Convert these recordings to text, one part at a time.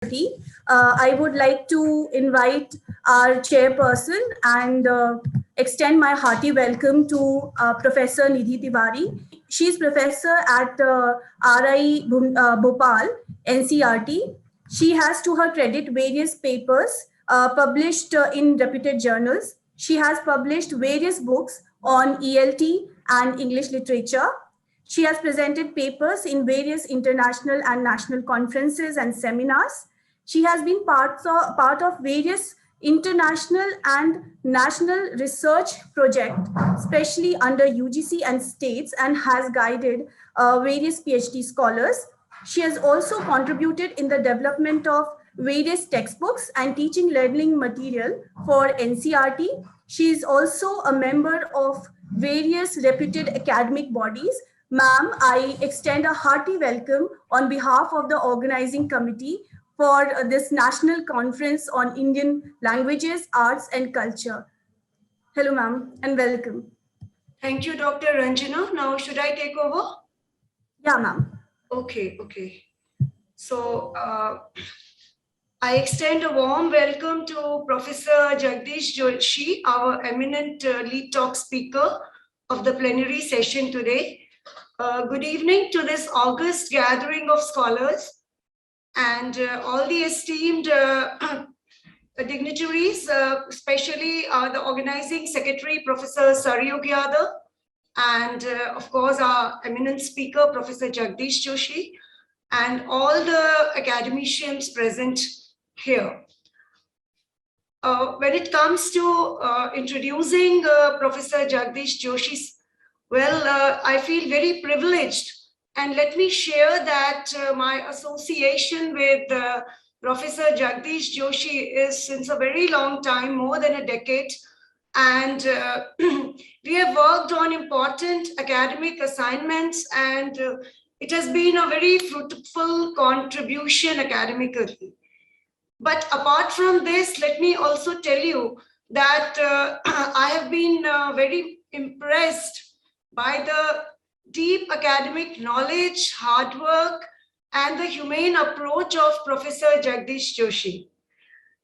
I would like to invite our chairperson and extend my hearty welcome to Professor Nidhi Tiwari. She is professor at RI Bhopal, NCRT. She has to her credit various papers published in reputed journals. She has published various books on ELT and English literature. She has presented papers in various international and national conferences and seminars. She has been part of various international and national research projects, especially under UGC and states, and has guided various PhD scholars. She has also contributed in the development of various textbooks and teaching learning material for NCRT. She is also a member of various reputed academic bodies. Ma'am, I extend a hearty welcome on behalf of the organizing committee for this National Conference on Indian Languages, Arts and Culture. Hello, ma'am, and welcome. Thank you, Dr. Ranjana. Now, should I take over? Yeah, ma'am. Okay. So, I extend a warm welcome to Professor Jagdish Joshi, our eminent lead talk speaker of the plenary session today. Good evening to this august gathering of scholars and all the esteemed dignitaries, especially the organizing secretary, Professor Saryug Yadav, and of course our eminent speaker, Professor Jagdish Joshi, and all the academicians present here. When it comes to introducing Professor Jagdish Joshi, well, I feel very privileged, and let me share that my association with Professor Jagdish Joshi is since a very long time, more than a decade, and we have worked on important academic assignments, and it has been a very fruitful contribution academically. But apart from this, let me also tell you that I have been very impressed by the deep academic knowledge, hard work, and the humane approach of Professor Jagdish Joshi.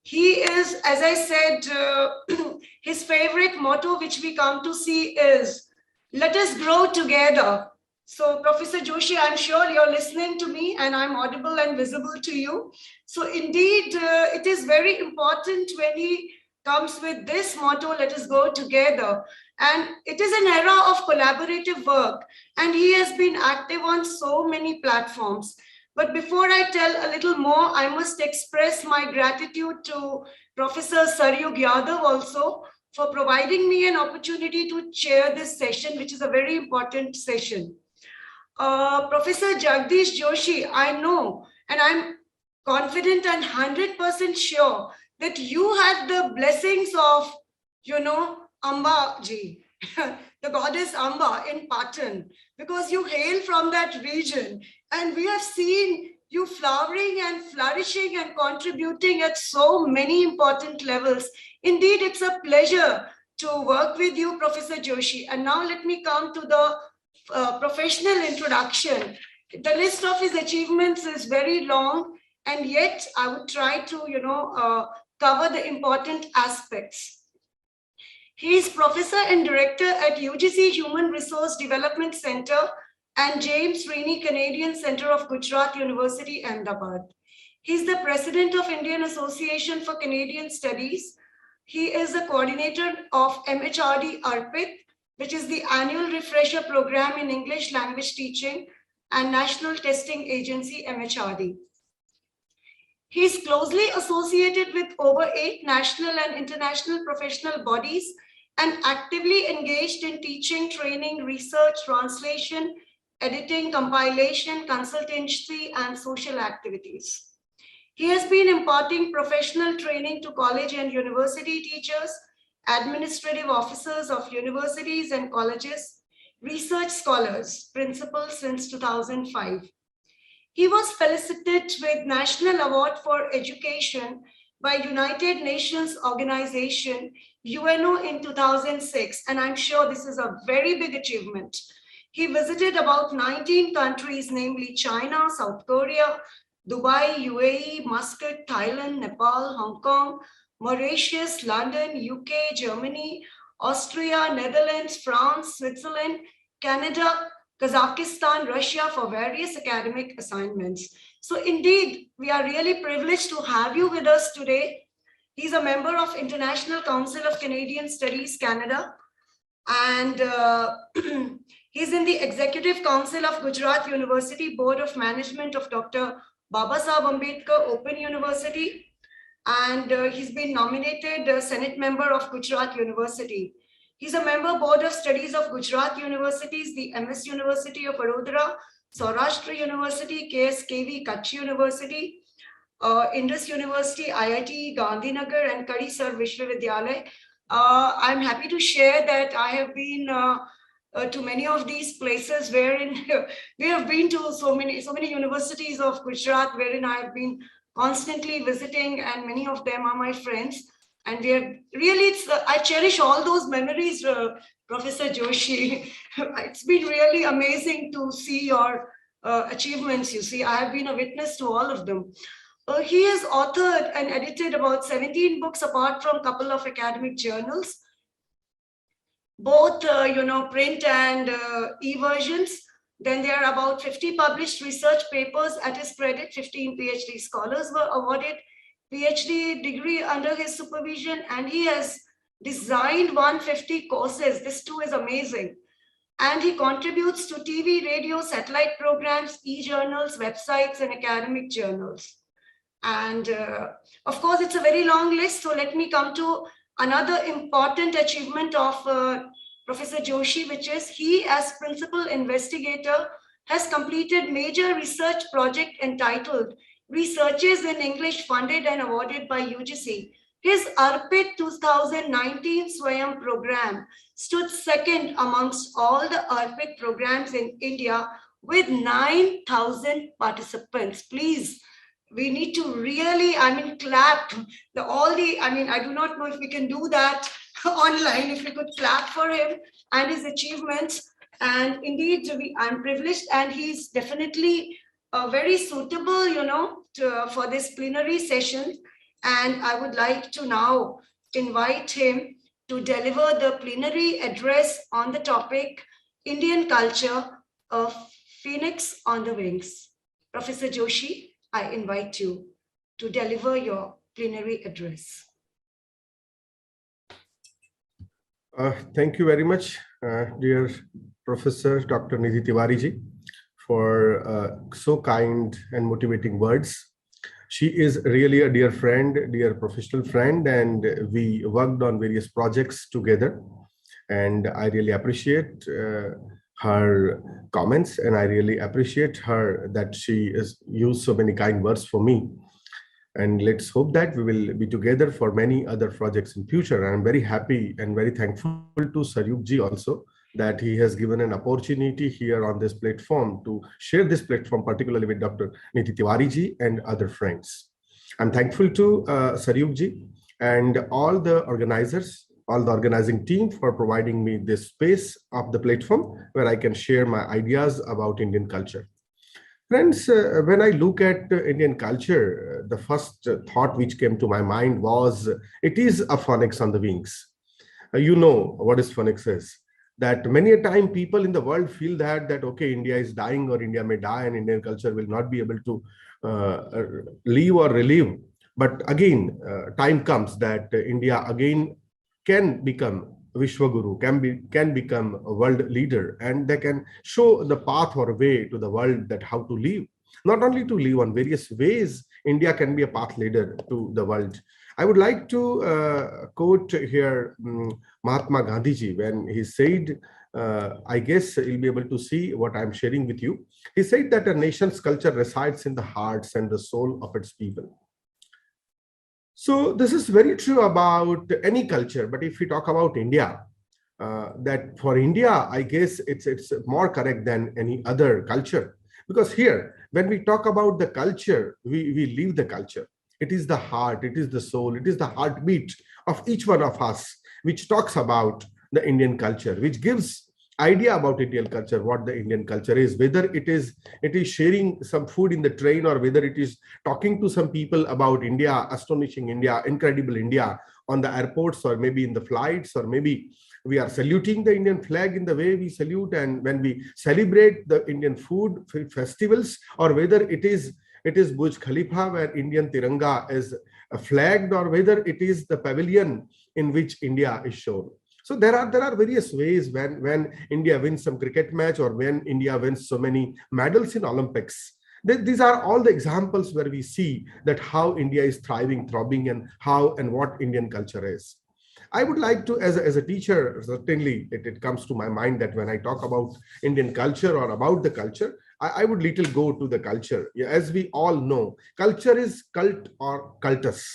He is, as I said, his favorite motto, which we come to see, is, "Let us grow together." So, Professor Joshi, I'm sure you're listening to me and I'm audible and visible to you. So, indeed, it is very important when he comes with this motto, "Let us go together." And it is an era of collaborative work, and he has been active on so many platforms. But before I tell a little more, I must express my gratitude to Professor Saryug Yadav also for providing me an opportunity to chair this session, which is a very important session. Professor Jagdish Joshi, I know, and I'm confident and 100% sure that you had the blessings of, Amba ji, the goddess Amba in Patan, because you hail from that region, and we have seen you flowering and flourishing and contributing at so many important levels. Indeed, it's a pleasure to work with you, Professor Joshi. And now let me come to the professional introduction. The list of his achievements is very long, and yet I would try to, cover the important aspects. He is professor and director at UGC Human Resource Development Center and James Rennie Canadian Center of Gujarat University, Ahmedabad. He is the president of Indian Association for Canadian Studies. He is the coordinator of MHRD ARPIT, which is the annual refresher program in English language teaching, and National Testing Agency, MHRD. He is closely associated with over 8 national and international professional bodies and actively engaged in teaching, training, research, translation, editing, compilation, consultancy, and social activities. He has been imparting professional training to college and university teachers, administrative officers of universities and colleges, research scholars, principals since 2005. He was felicitated with National Award for Education by United Nations Organization, UNO, in 2006, and I'm sure this is a very big achievement. He visited about 19 countries, namely China, South Korea, Dubai, UAE, Muscat, Thailand, Nepal, Hong Kong, Mauritius, London, UK, Germany, Austria, Netherlands, France, Switzerland, Canada, Kazakhstan, Russia for various academic assignments. So indeed, we are really privileged to have you with us today. He's a member of International Council of Canadian Studies, Canada, and he's in the Executive Council of Gujarat University Board of Management of Dr. Babasaheb Ambedkar Open University, and he's been nominated Senate member of Gujarat University. He's a member Board of Studies of Gujarat Universities, the MS University of Vadodara, Saurashtra University, KSKV Kutch University, Indus University, IIT Gandhinagar, and Kadisar Vishwavidyalaya. I'm happy to share that I have been to many of these places wherein we have been to so many universities of Gujarat, wherein I have been constantly visiting, and many of them are my friends. And we are really, I cherish all those memories, Professor Joshi. It's been really amazing to see your achievements. You see, I have been a witness to all of them. He has authored and edited about 17 books apart from a couple of academic journals, both print and e-versions. Then there are about 50 published research papers at his credit. 15 PhD scholars were awarded PhD degree under his supervision, and he has designed 150 courses. This too is amazing. And he contributes to TV, radio, satellite programs, e-journals, websites, and academic journals. And of course, it's a very long list. So let me come to another important achievement of Professor Joshi, which is he, as principal investigator, has completed major research project entitled Researches in English, funded and awarded by UGC. His ARPIT 2019 Swayam program stood second amongst all the ARPIT programs in India with 9,000 participants. Please, we need to really, clap. I do not know if we can do that online, if we could clap for him and his achievements. And indeed, I'm privileged, and he's definitely very suitable, for this plenary session. And I would like to now invite him to deliver the plenary address on the topic, Indian Culture, of Phoenix on the Wings. Professor Joshi, I invite you to deliver your plenary address. Thank you very much, dear Professor Dr. Nidhi Tiwari ji, for so kind and motivating words. She is really a dear friend, dear professional friend, and we worked on various projects together. And I really appreciate her comments, and I really appreciate her that she has used so many kind words for me. And let's hope that we will be together for many other projects in future. And I'm very happy and very thankful to Saryuk ji also that he has given an opportunity here on this platform to share this platform, particularly with Dr. Nidhi Tiwari ji and other friends. I'm thankful to Saryuk ji and all the organizers, all the organizing team for providing me this space of the platform where I can share my ideas about Indian culture. Friends, when I look at Indian culture, the first thought which came to my mind was, it is a phoenix on the wings. You know what is phoenix is. That many a time people in the world feel that okay, India is dying or India may die and Indian culture will not be able to live or relive. But again, time comes that India again can become Vishwaguru, can become a world leader, and they can show the path or way to the world that how to live. Not only to live, on various ways, India can be a path leader to the world. I would like to quote here Mahatma Gandhi ji when he said, I guess you'll be able to see what I'm sharing with you. He said that a nation's culture resides in the hearts and the soul of its people. So this is very true about any culture, but if we talk about India, that for India, I guess it's more correct than any other culture. Because here, when we talk about the culture, we live the culture. It is the heart, it is the soul, it is the heartbeat of each one of us, which talks about the Indian culture, which gives idea about Indian culture, what the Indian culture is, whether it is sharing some food in the train, or whether it is talking to some people about India, astonishing India, incredible India on the airports, or maybe in the flights, or maybe we are saluting the Indian flag in the way we salute, and when we celebrate the Indian food festivals, or whether it is Burj Khalifa where Indian Tiranga is flagged, or whether it is the pavilion in which India is shown. So there are various ways when India wins some cricket match, or when India wins so many medals in Olympics. These are all the examples where we see that how India is thriving, throbbing, and how and what Indian culture is. I would like to, as a teacher, certainly it comes to my mind that when I talk about Indian culture or about the culture, I would little go to the culture. As we all know, culture is cult or cultus.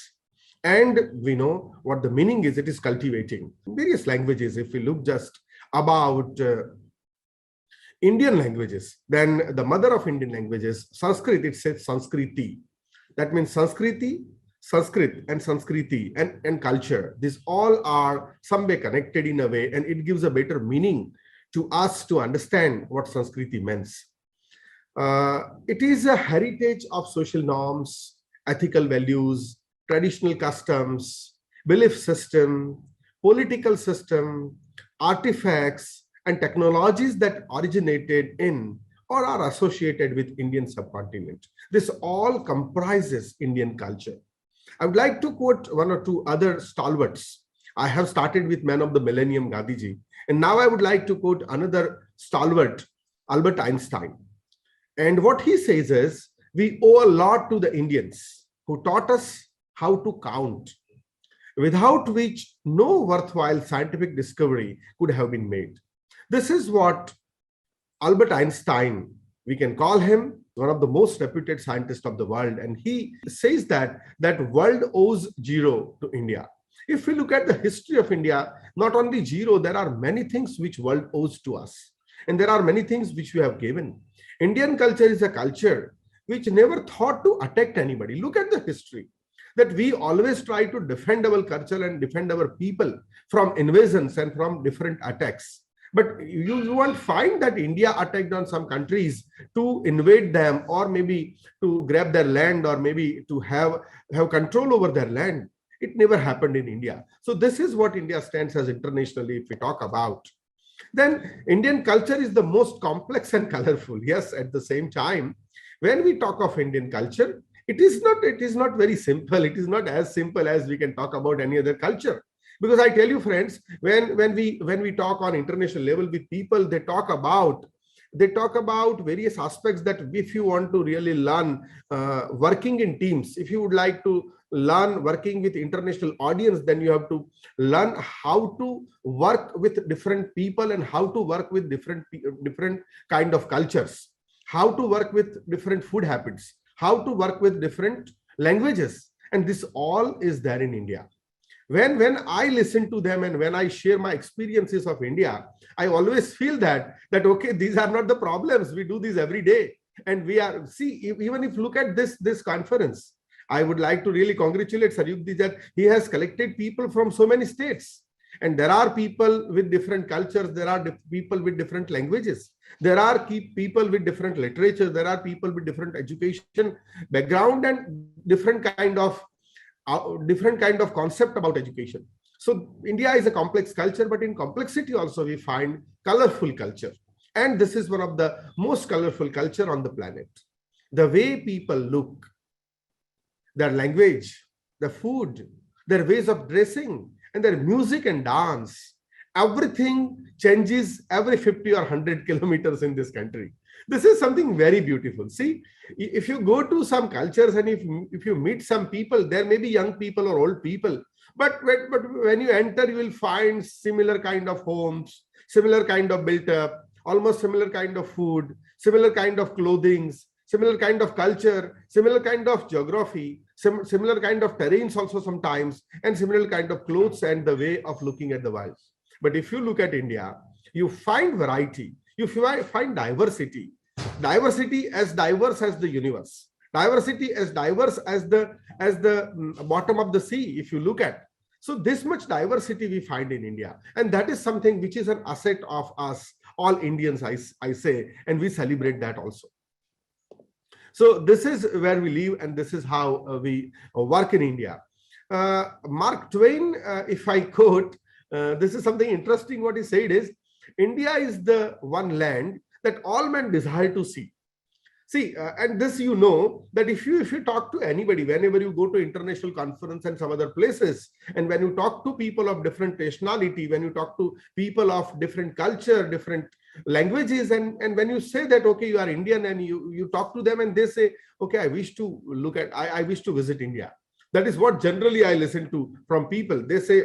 And we know what the meaning is. It is cultivating various languages. If we look just about Indian languages, then the mother of Indian languages, Sanskrit, it says Sanskriti. That means Sanskriti, Sanskrit and Sanskriti and culture. These all are some way connected in a way, and it gives a better meaning to us to understand what Sanskriti means. It is a heritage of social norms, ethical values, traditional customs, belief system, political system, artifacts, and technologies that originated in or are associated with Indian subcontinent. This all comprises Indian culture. I would like to quote one or two other stalwarts. I have started with man of the millennium, Gandhiji, and now I would like to quote another stalwart, Albert Einstein. And what he says is, we owe a lot to the Indians who taught us how to count, without which no worthwhile scientific discovery could have been made. This is what Albert Einstein, we can call him one of the most reputed scientists of the world, and he says that world owes zero to India. If we look at the history of India, not only zero, there are many things which world owes to us, and there are many things which we have given. Indian culture is a culture which never thought to attack anybody. Look at the history, that we always try to defend our culture and defend our people from invasions and from different attacks. But you won't find that India attacked on some countries to invade them, or maybe to grab their land, or maybe to have control over their land. It never happened in India. So this is what India stands as internationally, if we talk about. Then Indian culture is the most complex and colorful. Yes, at the same time, when we talk of Indian culture, it is not very simple. It is not as simple as we can talk about any other culture. Because I tell you, friends, when we talk on international level with people, they talk about various aspects that if you want to really learn working in teams, if you would like to learn working with international audience, then you have to learn how to work with different people and how to work with different kind of cultures, how to work with different food habits, how to work with different languages. And this all is there in India. When I listen to them and when I share my experiences of India, I always feel that okay, these are not the problems. We do this every day. And we are, see, even if you look at this conference, I would like to really congratulate Saryugji that he has collected people from so many states. And there are people with different cultures. There are people with different languages. There are people with different literature. There are people with different education background and different kind of concept about education. So India is a complex culture, but in complexity also we find colorful culture. And this is one of the most colorful culture on the planet. The way people look, their language, their food, their ways of dressing, and their music and dance, everything changes every 50 or 100 kilometers in this country. This is something very beautiful. See, if you go to some cultures and if you meet some people, there may be young people or old people, but when you enter, you will find similar kind of homes, similar kind of built up, almost similar kind of food, similar kind of clothing, similar kind of culture, similar kind of geography, similar kind of terrains also sometimes, and similar kind of clothes and the way of looking at the world. But if you look at India, you find variety, you find diversity. Diversity as diverse as the universe. Diversity as diverse as the bottom of the sea, if you look at. So this much diversity we find in India. And that is something which is an asset of us, all Indians, I say, and we celebrate that also. So this is where we live, and this is how we work in India. Mark Twain, if I quote, this is something interesting. What he said is, India is the one land that all men desire to see. See, and this, you know, that if you talk to anybody, whenever you go to international conference and some other places, and when you talk to people of different nationality, when you talk to people of different culture, different languages, and when you say that, okay, you are Indian, and you talk to them and they say, okay, I wish to look at, I wish to visit India. That is what generally I listen to from people. They say,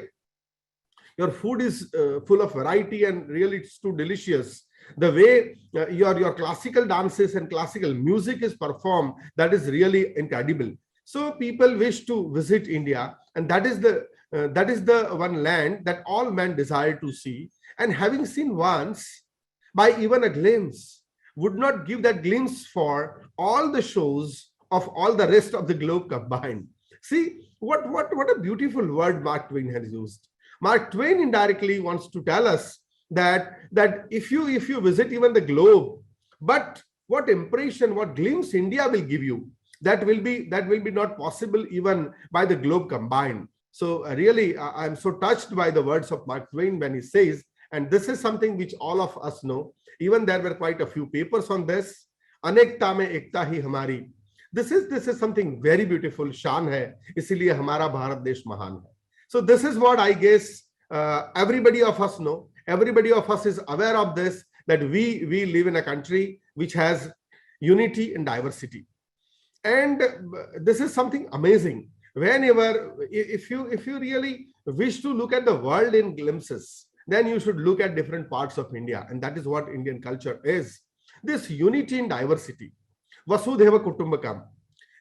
your food is full of variety and really it's too delicious. The way your classical dances and classical music is performed, that is really incredible. So people wish to visit India, and that is the one land that all men desire to see. And having seen once, by even a glimpse, would not give that glimpse for all the shows of all the rest of the globe combined. See, what a beautiful word Mark Twain has used. Mark Twain indirectly wants to tell us that if you visit even the globe, but what impression, what glimpse India will give you, that will be not possible even by the globe combined. So really, I'm so touched by the words of Mark Twain when he says, and this is something which all of us know. Even there were quite a few papers on this. Anekta mein ekta hi hamari. This is something very beautiful. Shan hai, isliye hamara Bharat Desh mahan hai. So this is what I guess everybody of us know. Everybody of us is aware of this, that we live in a country which has unity and diversity. And this is something amazing. Whenever, if you really wish to look at the world in glimpses, then you should look at different parts of India. And that is what Indian culture is. This unity in diversity. Vasudhaiva Kutumbakam.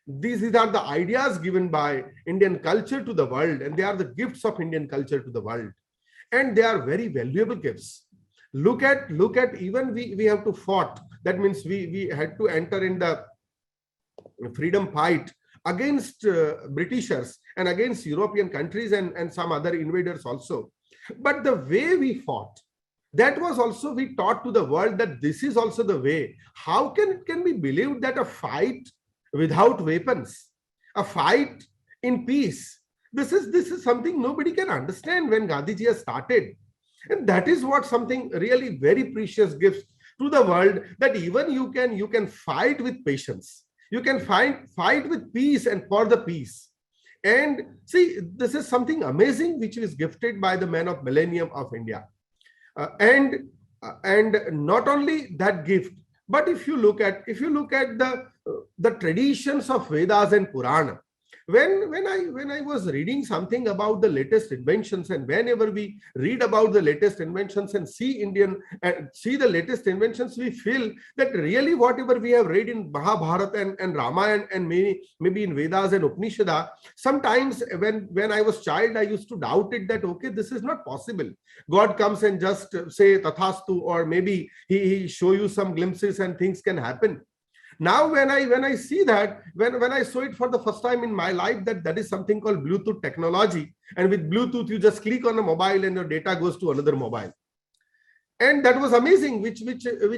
These are the ideas given by Indian culture to the world, and they are the gifts of Indian culture to the world. And they are very valuable gifts. Look at even we have to fought. That means we had to enter in the freedom fight against Britishers and against European countries and some other invaders also. But the way we fought, that was also we taught to the world that this is also the way. How can we believe that a fight without weapons, a fight in peace, this is something nobody can understand when Gandhiji has started. And that is what something really very precious gives to the world, that even you can fight with patience. You can fight with peace and for the peace. And see, this is something amazing which is gifted by the man of millennium of India. And not only that gift, but if you look at the traditions of Vedas and Purana, when I was reading something about the latest inventions, and whenever we read about the latest inventions and see the latest inventions, we feel that really whatever we have read in Mahabharata and Ramayana and maybe in Vedas and Upanishad, sometimes when I was child, I used to doubt it, that okay, this is not possible. God comes and just say Tathastu, or maybe he show you some glimpses and things can happen. Now, when I see that, when I saw it for the first time in my life, that is something called Bluetooth technology. And with Bluetooth, you just click on a mobile and your data goes to another mobile. And that was amazing, which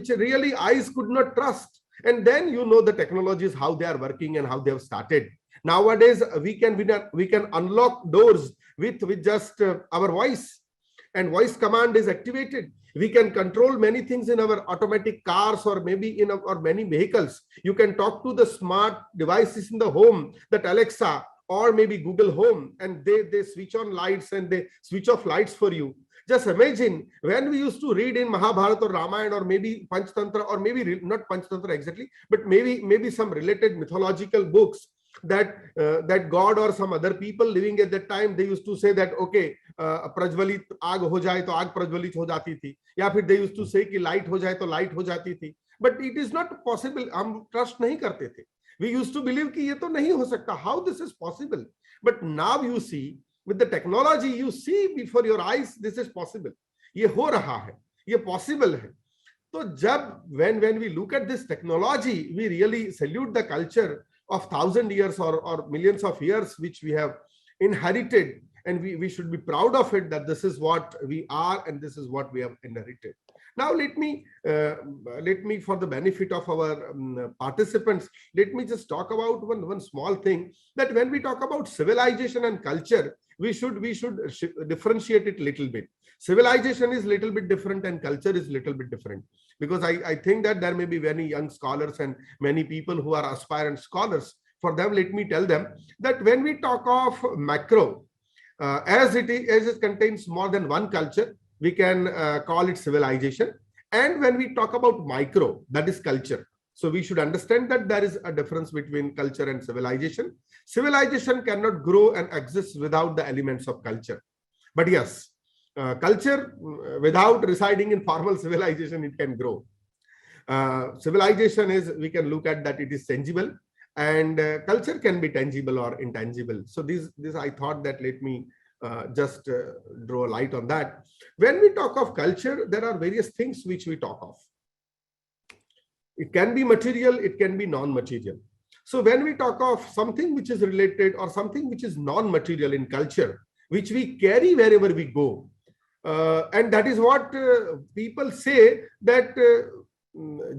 really eyes could not trust. And then you know the technologies, how they are working and how they have started. Nowadays, we can unlock doors with just our voice, and voice command is activated. We can control many things in our automatic cars, or maybe in or many vehicles. You can talk to the smart devices in the home, that Alexa or maybe Google Home, and they switch on lights and they switch off lights for you. Just imagine when we used to read in Mahabharata or Ramayana, or maybe Panchtantra, or maybe not Panchtantra exactly, but maybe some related mythological books, that God or some other people living at that time, they used to say that okay, प्रज्वलित आग हो जाए तो आग प्रज्वलित हो जाती थी, या फिर they used to say कि light हो जाए तो light हो जाती थी. But it is not possible. हम trust नहीं करते थे. We used to believe कि ये तो नहीं हो सकता. How this is possible? But now you see, with the technology, you see before your eyes, this is possible. ये हो रहा है, ये possible है. तो जब when we look at this technology, we really salute the culture of 1,000 years or millions of years which we have inherited, and we should be proud of it, that this is what we are and this is what we have inherited. Now let me for the benefit of our participants, let me just talk about one small thing, that when we talk about civilization and culture, we should differentiate it a little bit. Civilization is little bit different and culture is little bit different, because I think that there may be many young scholars and many people who are aspirant scholars. For them, let me tell them that when we talk of macro, as it contains more than one culture, we can call it civilization. And when we talk about micro, that is culture. So we should understand that there is a difference between culture and civilization. Civilization cannot grow and exist without the elements of culture. But yes, culture without residing in formal civilization, it can grow. Civilization is, we can look at that it is tangible, and culture can be tangible or intangible. So this I thought that let me just draw a light on that. When we talk of culture, there are various things which we talk of. It can be material, it can be non-material. So when we talk of something which is related or something which is non-material in culture, which we carry wherever we go, and that is what people say that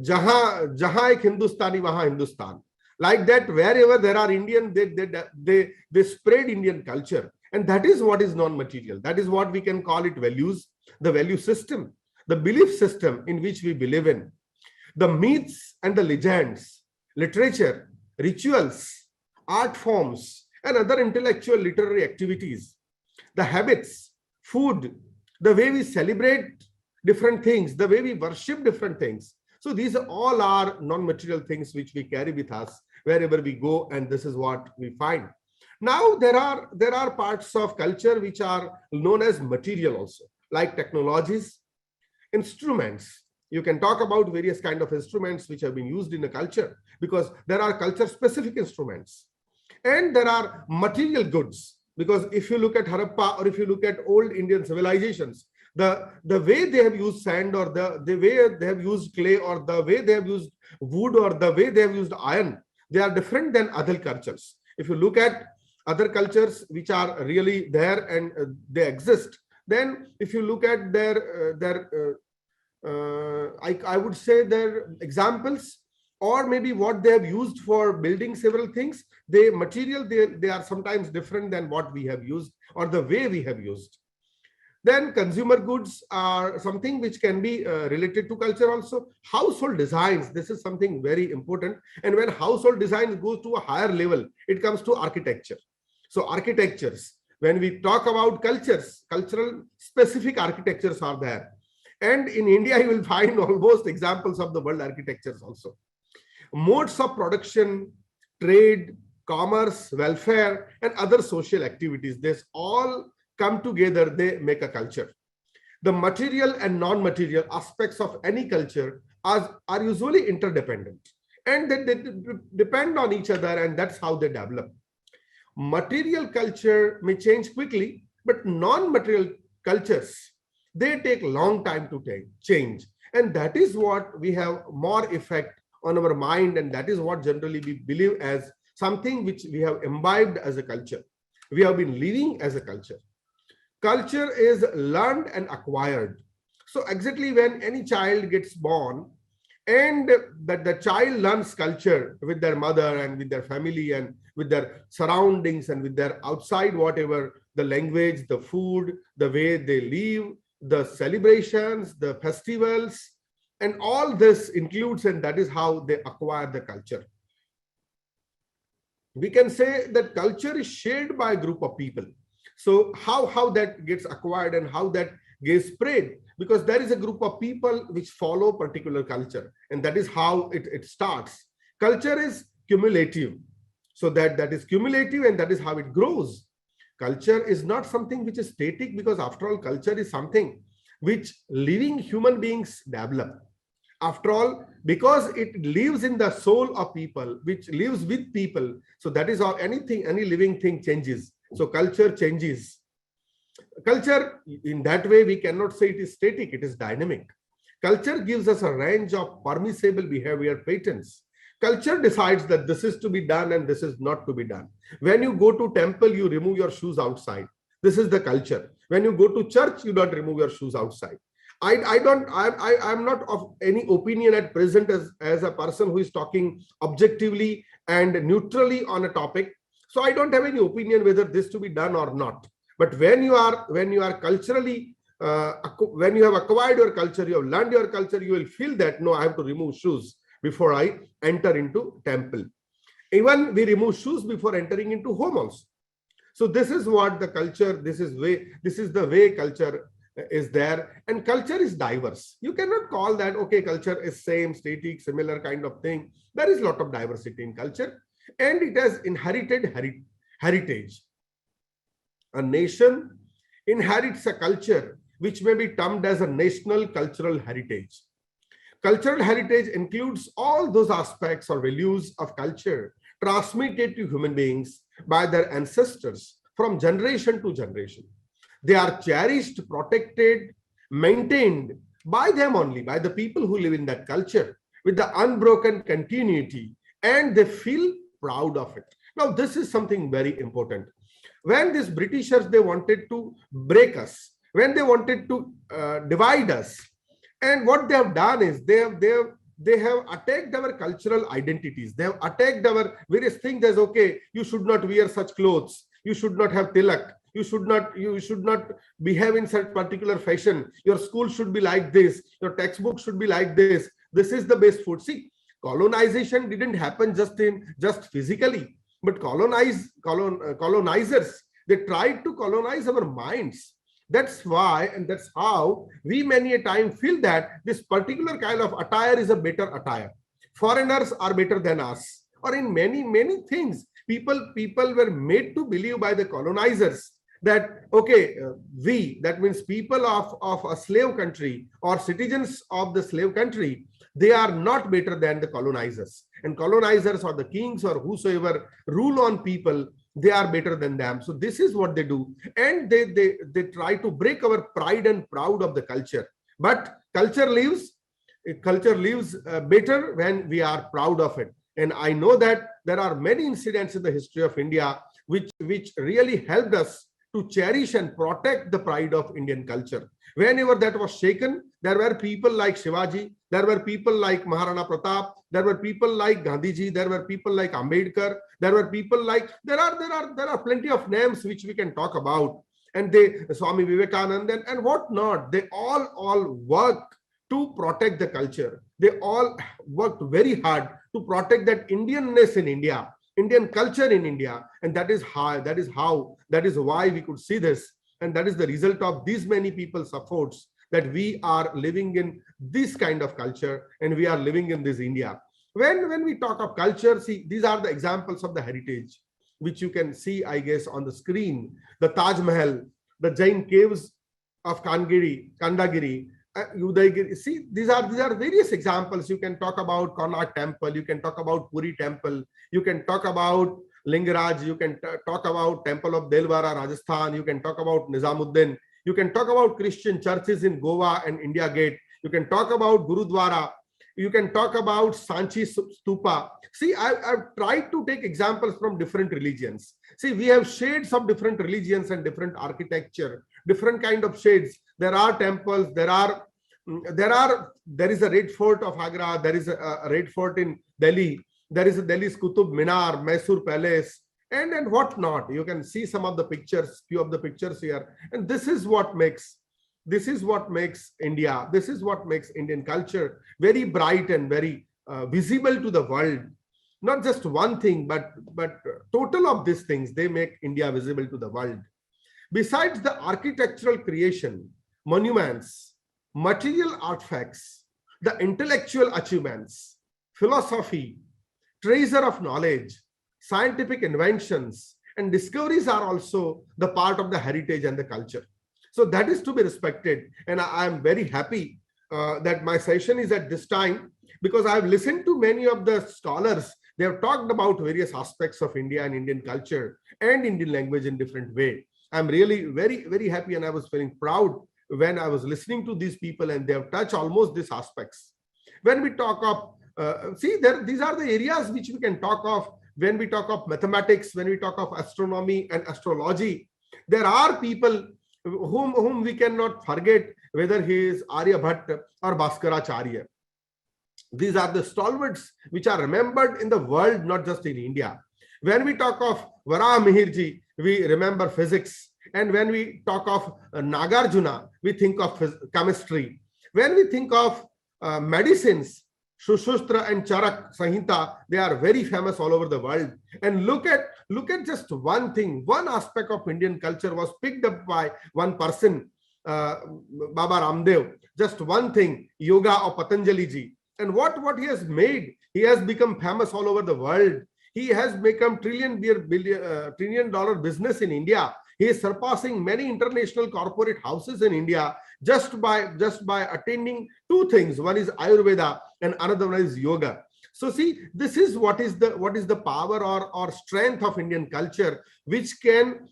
jahan ek Hindustani, wahan Hindustan. Like that, wherever there are Indian, they spread Indian culture. And that is what is non-material. That is what we can call it values, the value system, the belief system in which we believe in, the myths and the legends, literature, rituals, art forms, and other intellectual literary activities, the habits, food, the way we celebrate different things, the way we worship different things. So these all are non-material things which we carry with us wherever we go, and this is what we find. Now there are parts of culture which are known as material also, like technologies, instruments. You can talk about various kind of instruments which have been used in the culture, because there are culture specific instruments, and there are material goods, because if you look at Harappa or if you look at old Indian civilizations, the way they have used sand, or the way they have used clay, or the way they have used wood, or the way they have used iron, they are different than other cultures. If you look at other cultures which are really there and they exist, then if you look at I would say their examples, or maybe what they have used for building several things, they are sometimes different than what we have used or the way we have used. Then consumer goods are something which can be related to culture also. Household designs, this is something very important. And when household designs goes to a higher level, it comes to architecture. So architectures, when we talk about cultures, cultural specific architectures are there. And in India, you will find almost examples of the world architectures also. Modes of production, trade, commerce, welfare, and other social activities, this all come together, they make a culture. The material and non-material aspects of any culture are usually interdependent, and they depend on each other, and that's how they develop. Material culture may change quickly, but non-material cultures, they take long time to change. And that is what we have more effect on our mind, and that is what generally we believe as something which we have imbibed as a culture. We have been living as a culture. Culture is learned and acquired. So exactly when any child gets born, and that the child learns culture with their mother and with their family and with their surroundings and with their outside, whatever, the language, the food, the way they live, the celebrations, the festivals, and all this includes, and that is how they acquire the culture. We can say that culture is shared by a group of people. So how that gets acquired and how that gets spread, because there is a group of people which follow particular culture, and that is how it starts. Culture is cumulative. So that is cumulative, and that is how it grows. Culture is not something which is static, because after all, culture is something which living human beings develop. After all, because it lives in the soul of people, which lives with people. So that is how any living thing changes. So culture changes. Culture, in that way, we cannot say it is static, it is dynamic. Culture gives us a range of permissible behavior patterns. Culture decides that this is to be done and this is not to be done. When you go to temple, you remove your shoes outside. This is the culture. When you go to church, you don't remove your shoes outside. I'm not of any opinion at present as a person who is talking objectively and neutrally on a topic. So I don't have any opinion whether this to be done or not. But when you are culturally, when you have acquired your culture, you have learned your culture, you will feel that, no, I have to remove shoes before I enter into temple. Even we remove shoes before entering into home also. So this is what the culture, this is the way culture is there, and culture is diverse. You cannot call that, okay, culture is same, static, similar kind of thing. There is a lot of diversity in culture, and it has inherited heritage. A nation inherits a culture which may be termed as a national cultural heritage. Cultural heritage includes all those aspects or values of culture transmitted to human beings by their ancestors from generation to generation. They are cherished, protected, maintained by them only, by the people who live in that culture with the unbroken continuity, and they feel proud of it. Now, this is something very important. When these Britishers, they wanted to break us, when they wanted to divide us, and what they have done is they have attacked our cultural identities. They have attacked our various things as, okay, you should not wear such clothes, you should not have tilak, you should not behave in such particular fashion, your school should be like this, your textbook should be like this is the best food. See, colonization didn't happen just physically, but colonizers, they tried to colonize our minds. That's why, and that's how we many a time feel that this particular kind of attire is a better attire. Foreigners are better than us. Or in many things, people were made to believe by the colonizers that, okay, that means people of a slave country or citizens of the slave country, they are not better than the colonizers. And colonizers or the kings or whosoever rule on people, they are better than them. So this is what they do. And they try to break our pride and proud of the culture. But culture lives better when we are proud of it. And I know that there are many incidents in the history of India which really helped us to cherish and protect the pride of Indian culture. Whenever that was shaken, there were people like Shivaji, there were people like Maharana Pratap, there were people like Gandhiji, there were people like Ambedkar, there were people like, there are plenty of names which we can talk about. And Swami Vivekananda and whatnot, they all work to protect the culture. They all worked very hard to protect that Indianness in India, Indian culture in India. And that is why we could see this. And that is the result of these many people's efforts, that we are living in this kind of culture and we are living in this India. When we talk of culture, see, these are the examples of the heritage, which you can see, I guess, on the screen. The Taj Mahal, the Jain caves of Kandagiri, Udaygiri. See, these are various examples. You can talk about Konark Temple, you can talk about Puri Temple, you can talk about Lingaraj, you can talk about Temple of Delwara, Rajasthan, you can talk about Nizamuddin, you can talk about Christian churches in Goa and India Gate, you can talk about Gurudwara, you can talk about Sanchi Stupa. See, I've tried to take examples from different religions. See, we have shades of different religions and different architecture, different kind of shades. There are temples, there is a Red Fort of Agra, there is a Red Fort in Delhi, there is a Delhi's Qutub Minar, Mysore Palace, and whatnot. You can see some of the pictures, few of the pictures here. And this is what makes India, this is what makes Indian culture very bright and very visible to the world. Not just one thing, but total of these things, they make India visible to the world. Besides the architectural creation, monuments, material artifacts, the intellectual achievements, philosophy, treasure of knowledge, scientific inventions, and discoveries are also the part of the heritage and the culture. So that is to be respected. And I am very happy that my session is at this time, because I have listened to many of the scholars. They have talked about various aspects of India and Indian culture and Indian language in different way. I'm really very, very happy, and I was feeling proud when I was listening to these people, and they have touched almost these aspects. When we talk of, these are the areas which we can talk of when we talk of mathematics, when we talk of astronomy and astrology. There are people whom we cannot forget, whether he is Aryabhatta or Bhaskaracharya. These are the stalwarts which are remembered in the world, not just in India. When we talk of Varamihirji, we remember physics. And when we talk of Nagarjuna, we think of chemistry. When we think of medicines, Sushruta and Charak Samhita, they are very famous all over the world. And look at just one thing, one aspect of Indian culture was picked up by one person, Baba Ramdev. Just one thing, yoga of Patanjali ji. And what he has made, he has become famous all over the world. He has become $1 trillion business in India. He is surpassing many international corporate houses in India just by attending two things. One is Ayurveda and another one is yoga. So see, this is what is the power or strength of Indian culture, which can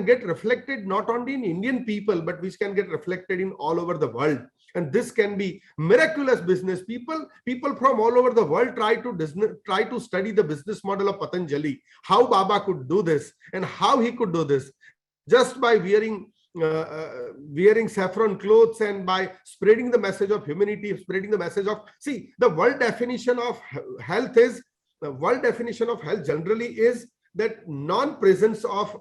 get reflected not only in Indian people, but which can get reflected in all over the world. And this can be miraculous business. People from all over the world try to study the business model of Patanjali, how Baba could do this and how he could do this just by wearing saffron clothes and by spreading the message of humanity, spreading the message of, see, the world definition of health generally is that non-presence of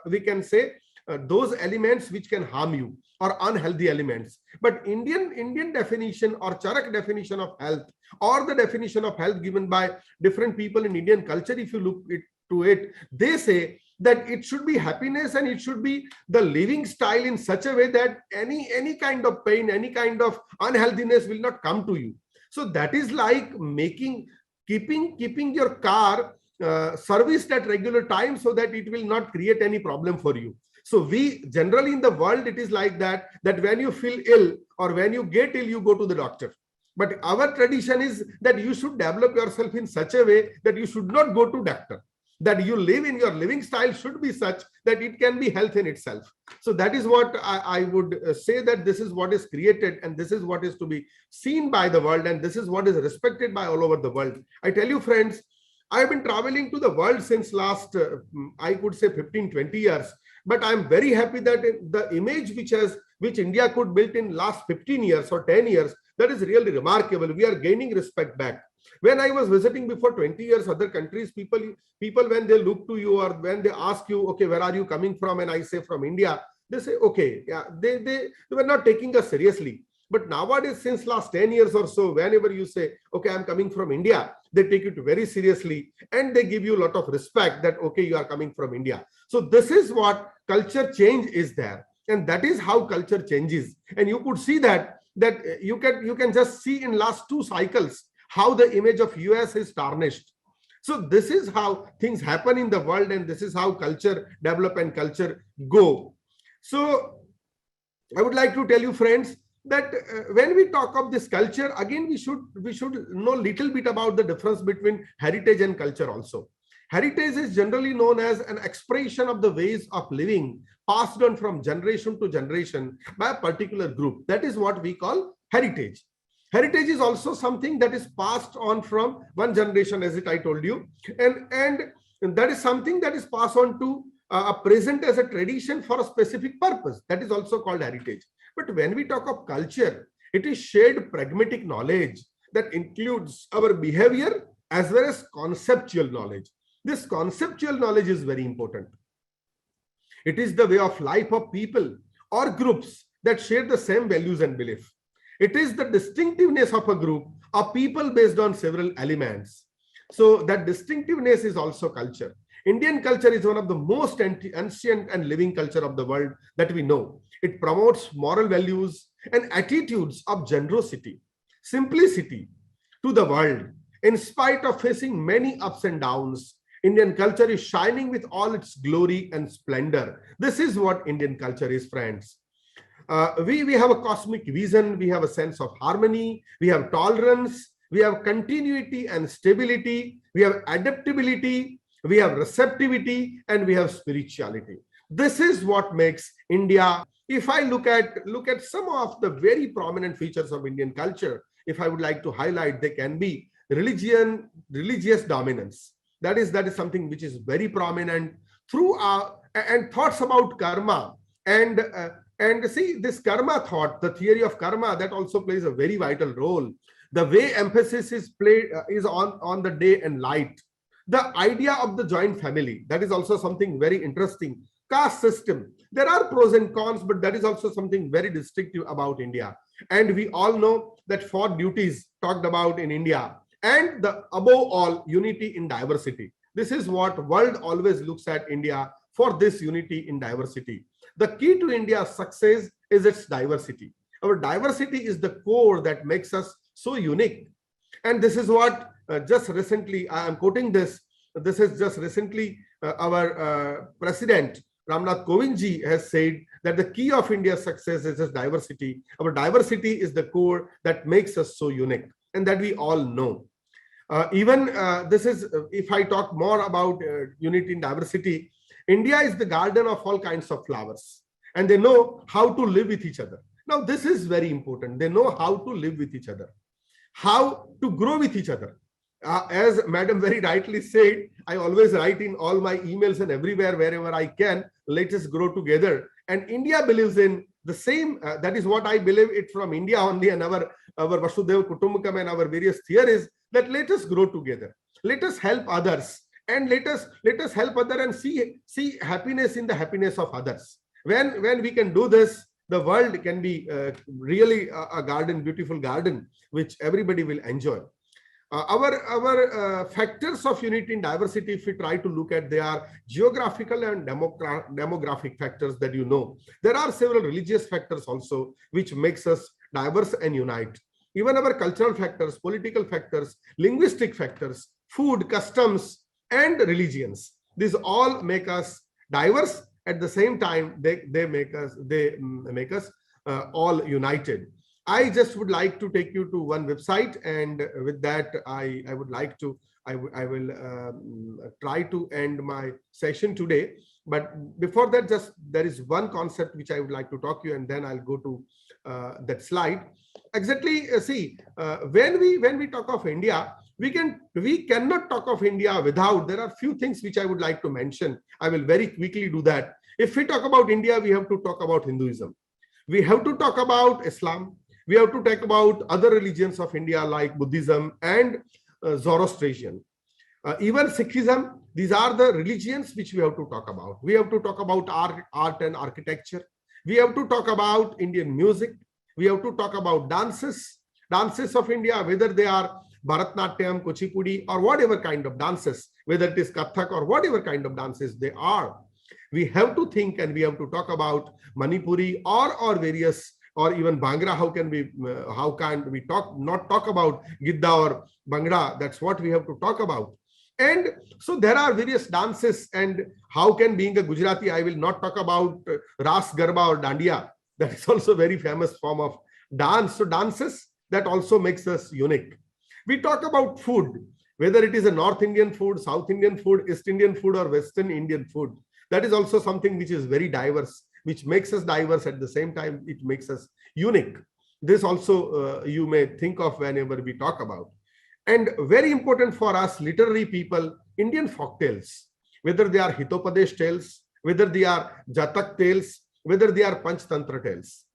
we can say those elements which can harm you or unhealthy elements. But Indian definition or Charak definition of health, or the definition of health given by different people in Indian culture, if you look to it, they say that it should be happiness and it should be the living style in such a way that any kind of pain, any kind of unhealthiness will not come to you. So that is like keeping your car serviced at regular time so that it will not create any problem for you. So we generally in the world, it is like that when you feel ill or when you get ill, you go to the doctor. But our tradition is that you should develop yourself in such a way that you should not go to doctor, that you live in your living style should be such that it can be health in itself. So that is what I would say, that this is what is created and this is what is to be seen by the world and this is what is respected by all over the world. I tell you friends, I have been traveling to the world since last, I could say 15-20 years. But I'm very happy that the image which India could build in last 15 years or 10 years, that is really remarkable. We are gaining respect back. When I was visiting before 20 years other countries, people when they look to you or when they ask you, okay, where are you coming from? And I say from India, they say, okay, yeah, they were not taking us seriously. But nowadays, since last 10 years or so, whenever you say, okay, I'm coming from India, they take it very seriously and they give you a lot of respect that, okay, you are coming from India. So this is what culture change is there. And that is how culture changes. And you could see that you can just see in last 2 cycles how the image of US is tarnished. So this is how things happen in the world and this is how culture develop and culture go. So I would like to tell you friends, that when we talk of this culture, again, we should know little bit about the difference between heritage and culture also. Heritage is generally known as an expression of the ways of living passed on from generation to generation by a particular group. That is what we call heritage. Heritage is also something that is passed on from one generation, as I told you, and that is something that is passed on to a present as a tradition for a specific purpose. That is also called heritage. But when we talk of culture, it is shared pragmatic knowledge that includes our behavior as well as conceptual knowledge. This conceptual knowledge is very important. It is the way of life of people or groups that share the same values and beliefs. It is the distinctiveness of a group of people based on several elements. So that distinctiveness is also culture. Indian culture is one of the most ancient and living culture of the world that we know. It promotes moral values and attitudes of generosity, simplicity to the world. In spite of facing many ups and downs, Indian culture is shining with all its glory and splendor. This is what Indian culture is, friends. We have a cosmic vision, we have a sense of harmony, we have tolerance, we have continuity and stability, we have adaptability, we have receptivity, and we have spirituality. This is what makes India. If I look at some of the very prominent features of Indian culture, if I would like to highlight, they can be religious dominance. That is something which is very prominent through and thoughts about karma and And see, this karma thought, the theory of karma, that also plays a very vital role. The way emphasis is played is on the day and light. The idea of the joint family, that is also something very interesting. Caste system, there are pros and cons, but that is also something very distinctive about India. And we all know that 4 duties talked about in India, and the above all, unity in diversity. This is what world always looks at India, for this unity in diversity. The key to India's success is its diversity. Our diversity is the core that makes us so unique. And this is what just recently, I am quoting this is just recently our President Ramnath Kovind ji has said that the key of India's success is its diversity. Our diversity is the core that makes us so unique, and that we all know. This is, if I talk more about unity in diversity, India is the garden of all kinds of flowers, and they know how to live with each other. Now, this is very important. They know how to live with each other, how to grow with each other. As Madam very rightly said, I always write in all my emails and everywhere, wherever I can, let us grow together. And India believes in the same, that is what I believe it from India only, and our Vasudhaiva Kutumbakam and our various theories, that let us grow together. Let us help others, and let us help others and see happiness in the happiness of others. When we can do this, the world can be really a garden, beautiful garden, which everybody will enjoy. Our factors of unity in diversity, if we try to look at, they are geographical and demographic factors that you know. There are several religious factors also, which makes us diverse and unite. Even our cultural factors, political factors, linguistic factors, food, customs, and religions. These all make us diverse. At the same time, they make us all united. I just would like to take you to one website, and with that, I will try to end my session today. But before that, just there is one concept which I would like to talk to you, and then I'll go to that slide. Exactly. When we talk of India, we cannot talk of India without. There are few things which I would like to mention. I will very quickly do that. If we talk about India, we have to talk about Hinduism. We have to talk about Islam. We have to talk about other religions of India like Buddhism and Zoroastrian. Even Sikhism, these are the religions which we have to talk about. We have to talk about art and architecture. We have to talk about Indian music. We have to talk about dances of India, whether they are Bharatnatyam, Kuchipudi, or whatever kind of dances, whether it is Kathak or whatever kind of dances they are. We have to think, and we have to talk about Manipuri or various, or even Bhangra. How can we not talk about Gidda or Bhangra? That's what we have to talk about. And so there are various dances, and how can, being a Gujarati, I will not talk about Ras Garba or Dandiya. That is also a very famous form of dance. So dances, that also makes us unique. We talk about food, whether it is a North Indian food, South Indian food, East Indian food, or Western Indian food. That is also something which is very diverse, which makes us diverse. At the same time, it makes us unique. This also you may think of whenever we talk about. And very important for us literary people, Indian folk tales, whether they are Hitopadesh tales, whether they are Jatak tales, whether they are Panchtantra tales.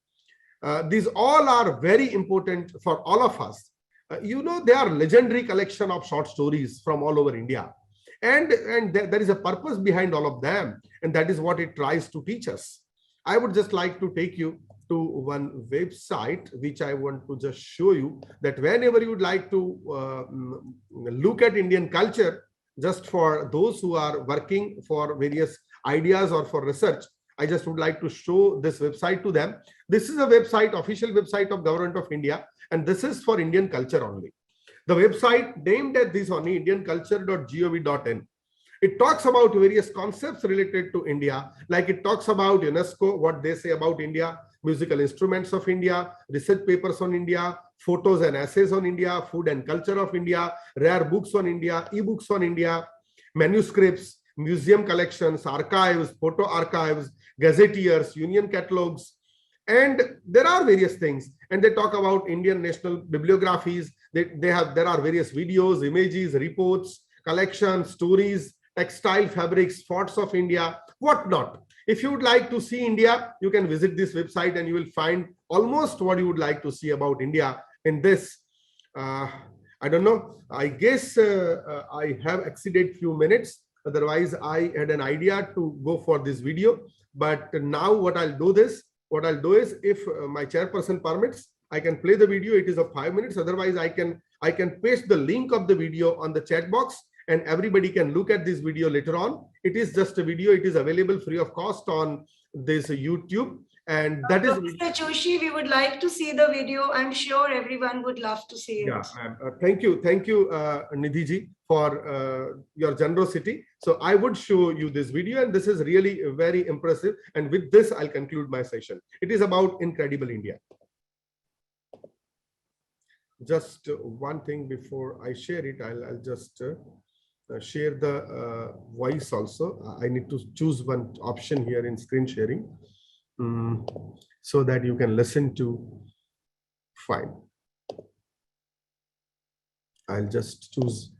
These all are very important for all of us. They are legendary collection of short stories from all over India. And there is a purpose behind all of them. And that is what it tries to teach us. I would just like to take you to one website, which I want to just show you, that whenever you would like to look at Indian culture, just for those who are working for various ideas or for research, I just would like to show this website to them. This is a website, official website of Government of India, and this is for Indian culture only. The website named as this only, indianculture.gov.in. It talks about various concepts related to India, like it talks about UNESCO, what they say about India, musical instruments of India, research papers on India, photos and essays on India, food and culture of India, rare books on India, e-books on India, manuscripts, museum collections, archives, photo archives, gazetteers, union catalogs, and there are various things. And they talk about Indian national bibliographies. There are various videos, images, reports, collections, stories, textile fabrics, forts of India, whatnot. If you would like to see India, you can visit this website and you will find almost what you would like to see about India in this. I don't know. I guess I have exceeded few minutes. Otherwise, I had an idea to go for this video. But now what I'll do is if my chairperson permits, I can play the video. It is of 5 minutes. Otherwise, I can paste the link of the video on the chat box and everybody can look at this video later on. It is just a video. It is available free of cost on this YouTube. And that is Professor Joshi, we would like to see the video. I'm sure everyone would love to see it. Yeah, thank you, Nidhi ji, for your generosity. So I would show you this video, and this is really very impressive. And with this, I'll conclude my session. It is about Incredible India. Just one thing before I share it, I'll just share the voice also. I need to choose one option here in screen sharing so that you can listen to. Fine. I'll just choose.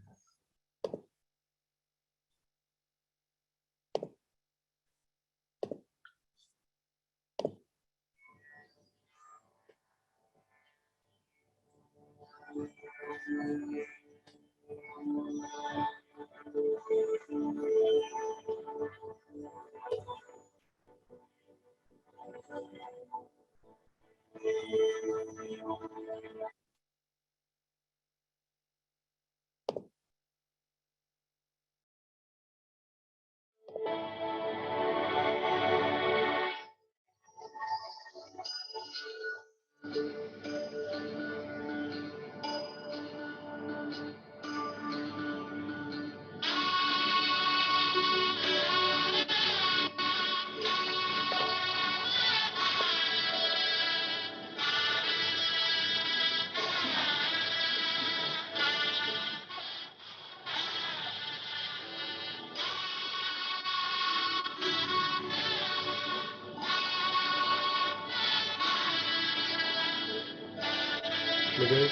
Okay.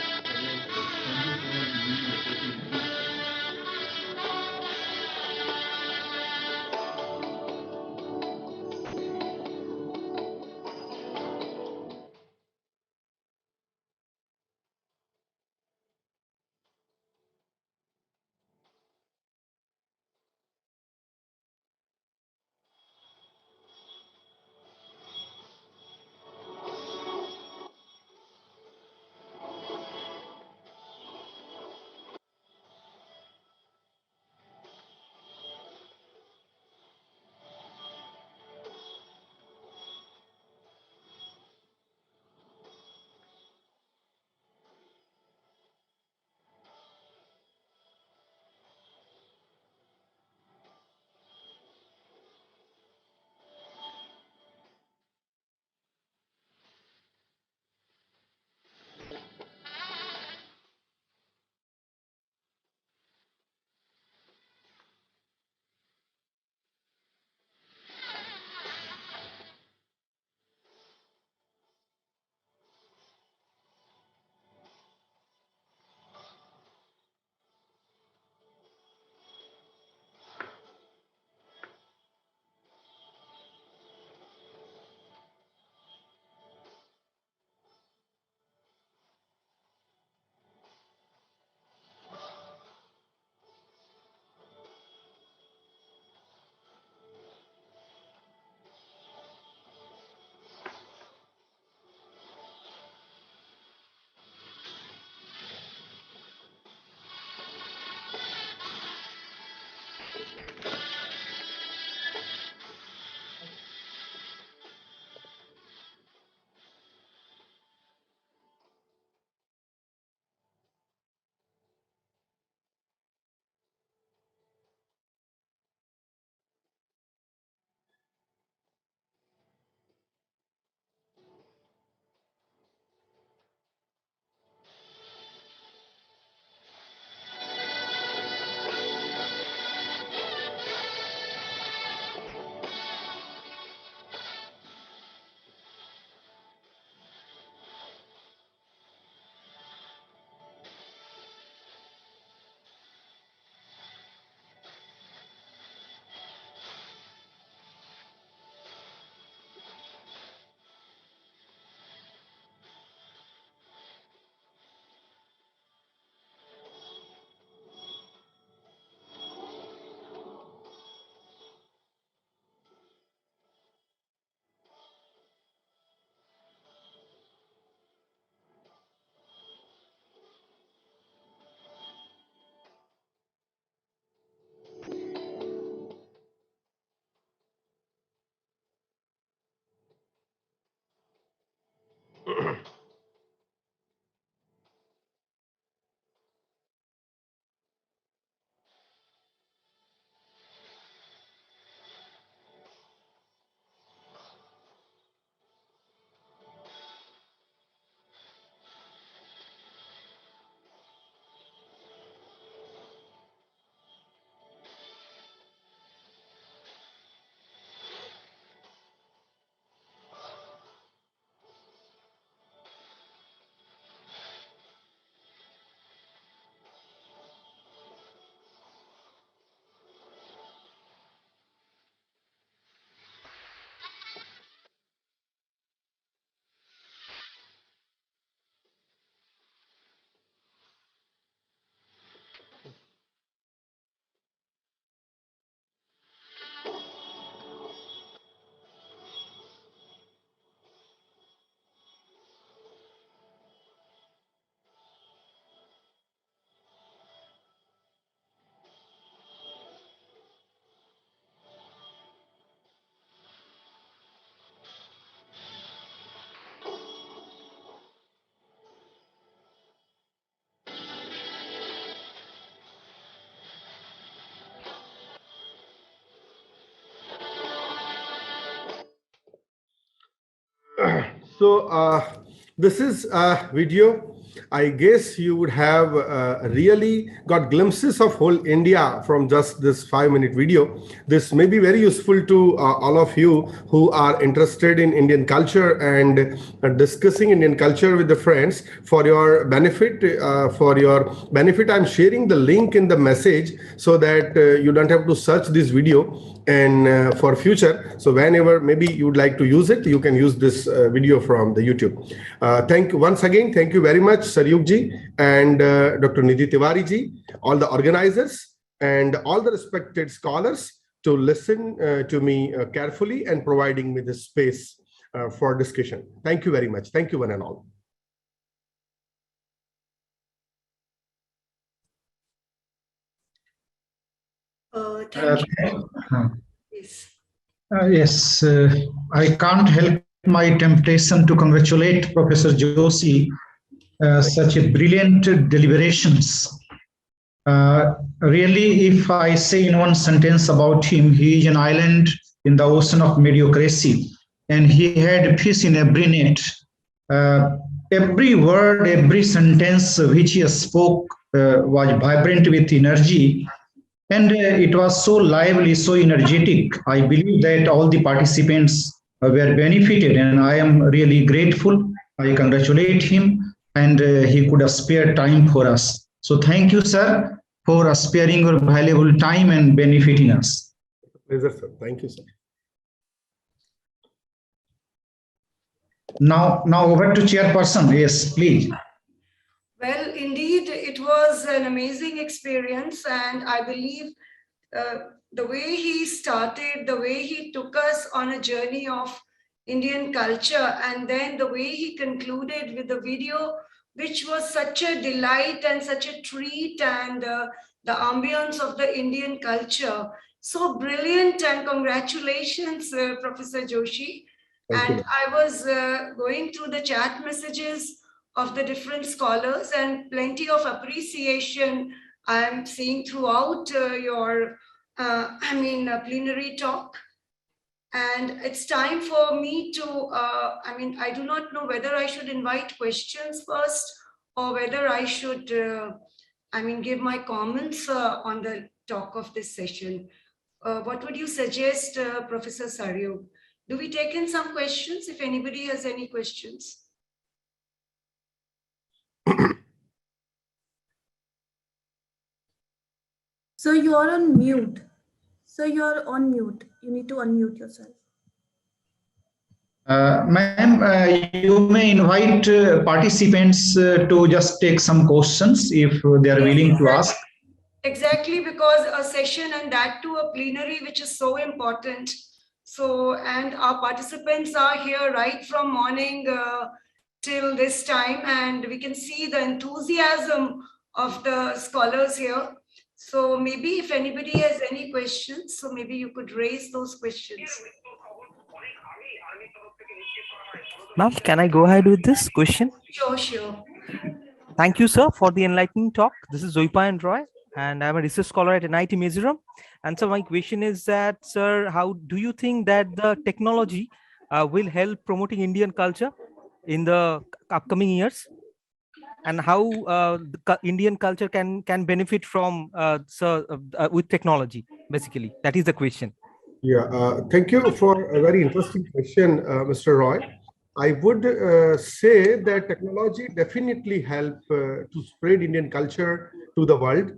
So this is a video. I guess you would have really got glimpses of whole India from just this 5-minute video. This may be very useful to all of you who are interested in Indian culture and discussing Indian culture with the friends. For your benefit, I'm sharing the link in the message so that you don't have to search this video. And for future, so whenever maybe you would like to use it, you can use this video from the YouTube. Thank you once again. Thank you very much, Saryug ji and Dr. Nidhi Tiwari ji, all the organizers and all the respected scholars to listen to me carefully and providing me this space for discussion. Thank you very much. Thank you one and all. Thank you. Yes. Yes, I can't help my temptation to congratulate Professor Joshi, such a brilliant deliberations. Really, if I say in one sentence about him, he is an island in the ocean of mediocrity, and he had fish in every net. Every word, every sentence which he spoke was vibrant with energy. And it was so lively, so energetic. I believe that all the participants were benefited, and I am really grateful. I congratulate him, and he could have spared time for us. So thank you, sir, for sparing your valuable time and benefiting us. Pleasure, sir. Thank you, sir. Now over to chairperson. Yes, please. Well, indeed, it was an amazing experience, and I believe the way he started, the way he took us on a journey of Indian culture, and then the way he concluded with the video, which was such a delight and such a treat, and the ambience of the Indian culture. So brilliant, and congratulations, Professor Joshi. And I was going through the chat messages of the different scholars, and plenty of appreciation I'm seeing throughout your plenary talk. And it's time for me to, I do not know whether I should invite questions first or whether I should, give my comments on the talk of this session. What would you suggest, Professor Saryug? Do we take in some questions if anybody has any questions? So you're on mute. You need to unmute yourself. Ma'am, you may invite participants to just take some questions if they are willing to ask. Exactly, because a session, and that too a plenary, which is so important. So, and our participants are here right from morning till this time, and we can see the enthusiasm of the scholars here. So maybe if anybody has any questions, so maybe you could raise those questions. Ma'am, can I go ahead with this question? Sure. Thank you, sir, for the enlightening talk. This is Zoipayan Roy, and I'm a research scholar at NIT Mizoram. And so my question is that, sir, how do you think that the technology will help promoting Indian culture in the upcoming years? And how the Indian culture can benefit from with technology, basically? That is the question. Yeah, thank you for a very interesting question, Mr. Roy. I would say that technology definitely help to spread Indian culture to the world.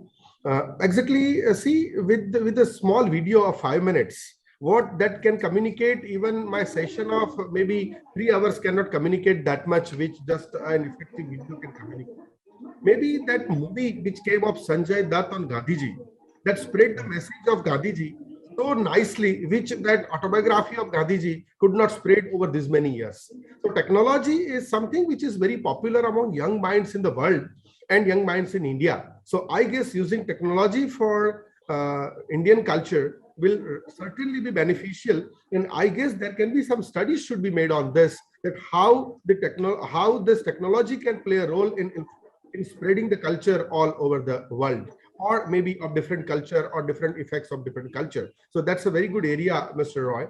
See, with a small video of 5 minutes, what that can communicate, even my session of maybe 3 hours cannot communicate that much, which just an effective video can communicate. Maybe that movie which came of Sanjay Dutt on Gandhiji, that spread the message of Gandhiji so nicely, which that autobiography of Gandhiji could not spread over this many years. So technology is something which is very popular among young minds in the world and young minds in India. So I guess using technology for Indian culture will certainly be beneficial. And I guess there can be some studies should be made on this, that how this technology can play a role in spreading the culture all over the world, or maybe of different culture or different effects of different culture. So that's a very good area, Mr. Roy,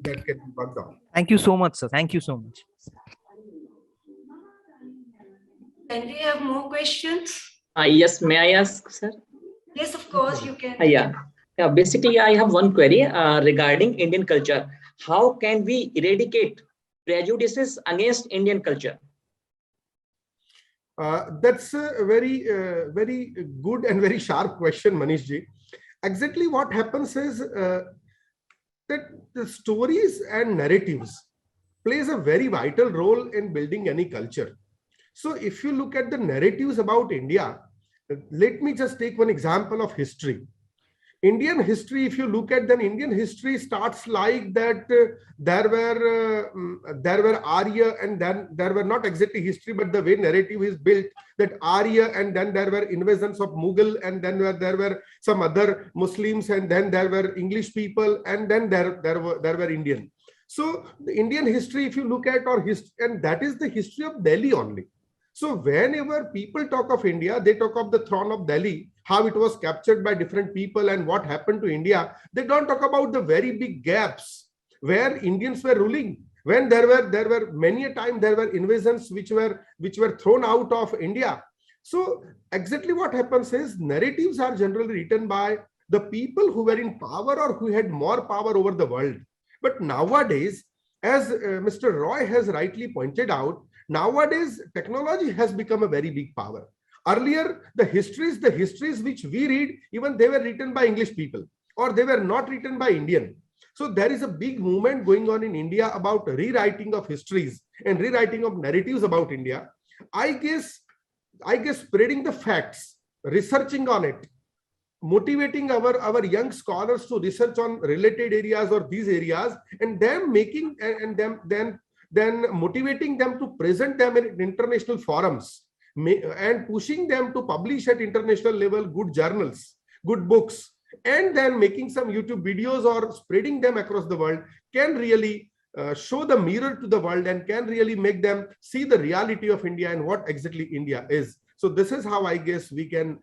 that can be worked on. Thank you so much, sir. Thank you so much. Can we have more questions? Yes, may I ask, sir? Yes, of course, you can. Yeah. Basically, I have one query regarding Indian culture. How can we eradicate prejudices against Indian culture? That's a very good and very sharp question, Manish ji. Exactly what happens is that the stories and narratives plays a very vital role in building any culture. So if you look at the narratives about India, let me just take one example of history. Indian history, if you look at, then Indian history starts like that. There were Arya, and then there were not exactly history, but the way narrative is built, that Arya, and then there were invasions of Mughal, and then there were some other Muslims, and then there were English people, and then there were Indian. So the Indian history, if you look at our history, and that is the history of Delhi only. So whenever people talk of India, they talk of the throne of Delhi, how it was captured by different people and what happened to India. They don't talk about the very big gaps where Indians were ruling. When there were many a time there were invasions which were thrown out of India. So exactly what happens is narratives are generally written by the people who were in power or who had more power over the world. But nowadays, as Mr. Roy has rightly pointed out, nowadays technology has become a very big power. Earlier, the histories which we read, even they were written by English people, or they were not written by Indian. So there is a big movement going on in India about rewriting of histories and rewriting of narratives about India. I guess spreading the facts, researching on it, motivating our young scholars to research on related areas or these areas, and them making then motivating them to present them in international forums, and pushing them to publish at international level good journals, good books, and then making some YouTube videos or spreading them across the world can really show the mirror to the world and can really make them see the reality of India and what exactly India is. So this is how I guess we can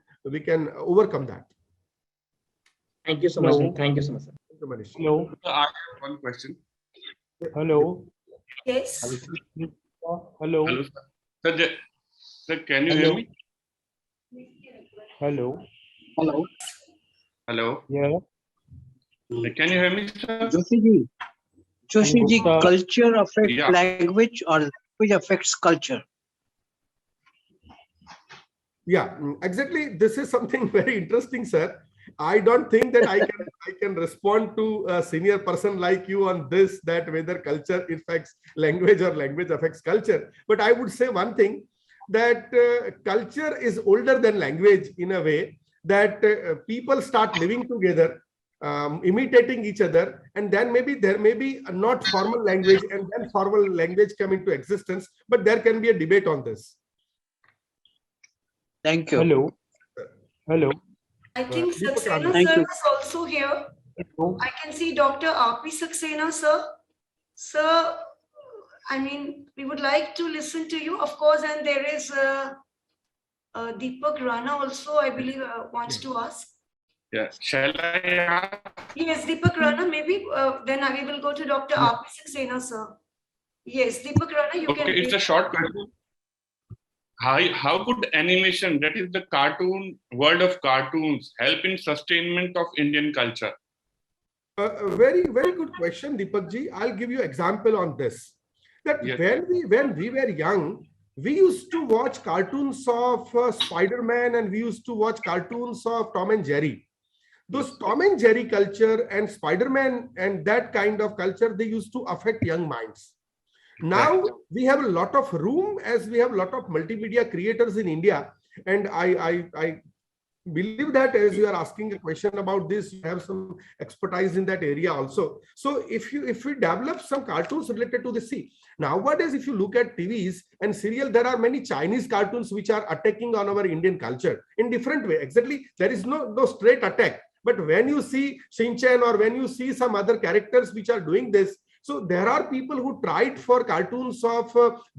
overcome that. Thank you so much. Thank you so much, sir. Thank you, Manish. Hello. I have one question. Hello. Yes. Hello. Hello, sir. Sir, can you hear me? Hello. Hello. Yeah. Can you hear me, sir? Joshi ji, culture affects Yeah. language or language affects culture? Yeah, exactly. This is something very interesting, sir. I don't think that I can respond to a senior person like you on this, that whether culture affects language or language affects culture. But I would say one thing, that culture is older than language in a way that people start living together, imitating each other, and then maybe there may be a not formal language, and then formal language come into existence. But there can be a debate on this. Thank you. Hello. I think Deepak Saxena Rana. Thank sir you. is also here. I can see Dr. R.P. Saxena, sir. Sir, I mean, we would like to listen to you, of course, and there is Deepak Rana also, I believe, wants to ask. Yeah. Shall I ask? Yes, Deepak Rana, maybe then we will go to Dr. R.P. Saxena, sir. Yes, Deepak Rana, you can. Okay, it's a short question. How could animation, that is the cartoon, world of cartoons, help in sustainment of Indian culture? Very good question, Deepak ji. I'll give you example on this. That Yes. when we were young, we used to watch cartoons of Spider-Man, and we used to watch cartoons of Tom and Jerry. Those Tom and Jerry culture and Spider-Man and that kind of culture, they used to affect young minds. Now we have a lot of room, as we have a lot of multimedia creators in India, and I believe that as you are asking a question about this, you have some expertise in that area also. So if we develop some cartoons related to the sea, nowadays if you look at TVs and serial, there are many Chinese cartoons which are attacking on our Indian culture in different way. Exactly, there is no straight attack, but when you see Shin-chan or when you see some other characters which are doing this, so there are people who tried for cartoons of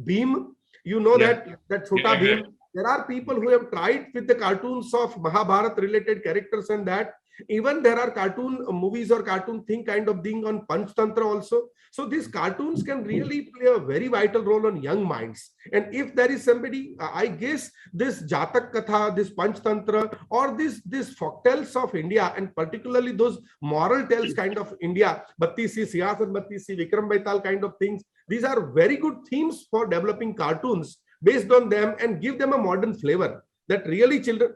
Bheem, you know, that Chhota Bheem. There are people who have tried with the cartoons of Mahabharata related characters and that. Even there are cartoon movies or cartoon thing kind of thing on Panch Tantra also. So these cartoons can really play a very vital role on young minds. And if there is somebody, I guess this Jatak Katha, this Panch Tantra, or this folk tales of India, and particularly those moral tales kind of India, Batti Si, Siyasat Batti Si, Vikram Baital kind of things, these are very good themes for developing cartoons based on them and give them a modern flavor. That really children,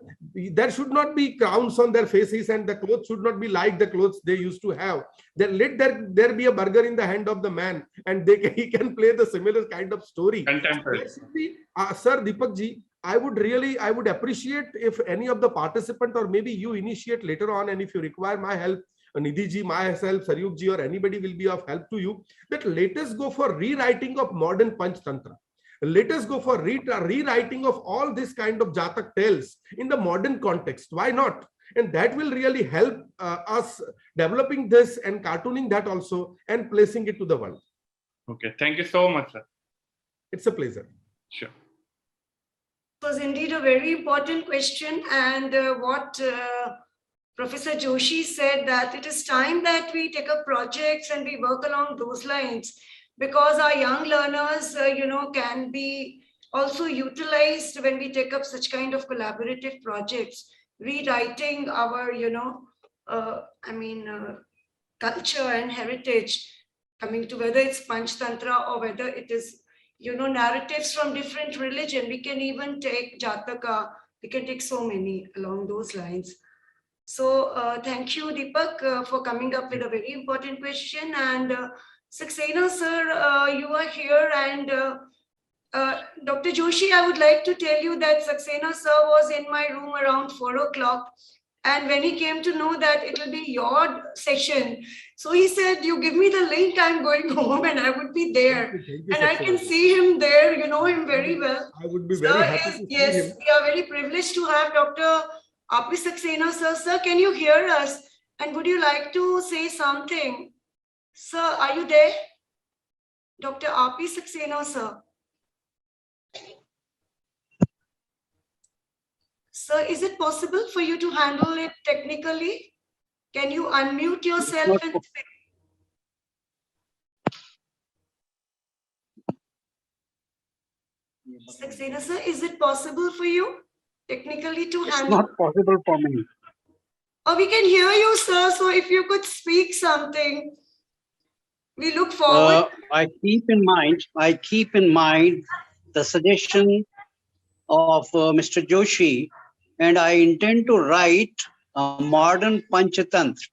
there should not be crowns on their faces and the clothes should not be like the clothes they used to have. Then let there be a burger in the hand of the man and he can play the similar kind of story. Contemporary. Sir Deepak ji, I would appreciate if any of the participant or maybe you initiate later on, and if you require my help, Nidhi ji, myself, Saryug ji, or anybody will be of help to you, that let us go for rewriting of modern Panch Tantra. Let us go for rewriting of all this kind of Jatak tales in the modern context. Why not? And that will really help us developing this and cartooning that also and placing it to the world. Okay, thank you so much, sir. It's a pleasure. Sure. It was indeed a very important question, and what Professor Joshi said, that it is time that we take up projects and we work along those lines, because our young learners, can be also utilized when we take up such kind of collaborative projects, rewriting our, culture and heritage, coming to whether it's Panch Tantra or whether it is, narratives from different religion. We can even take Jataka, we can take so many along those lines. So thank you, Deepak, for coming up with a very important question. And Saxena sir, you are here, and Dr. Joshi, I would like to tell you that Saxena sir was in my room around 4 o'clock, and when he came to know that it will be your session, so he said, you give me the link, I'm going home and I would be there. Thank you, and I can see him there, you know him very well. I would be very happy to see yes, him. we are very privileged to have Dr. Api Saxena sir. Sir, can you hear us? And would you like to say something? Sir, are you there? Dr. Api Saxena, sir. Sir, is it possible for you to handle it technically? Can you unmute yourself and speak? Saxena, sir, is it possible for you technically to handle? It's not possible for me. Oh, we can hear you, sir. So if you could speak something. We look forward. I keep in mind the suggestion of Mr. Joshi, and I intend to write a modern Panchatantra.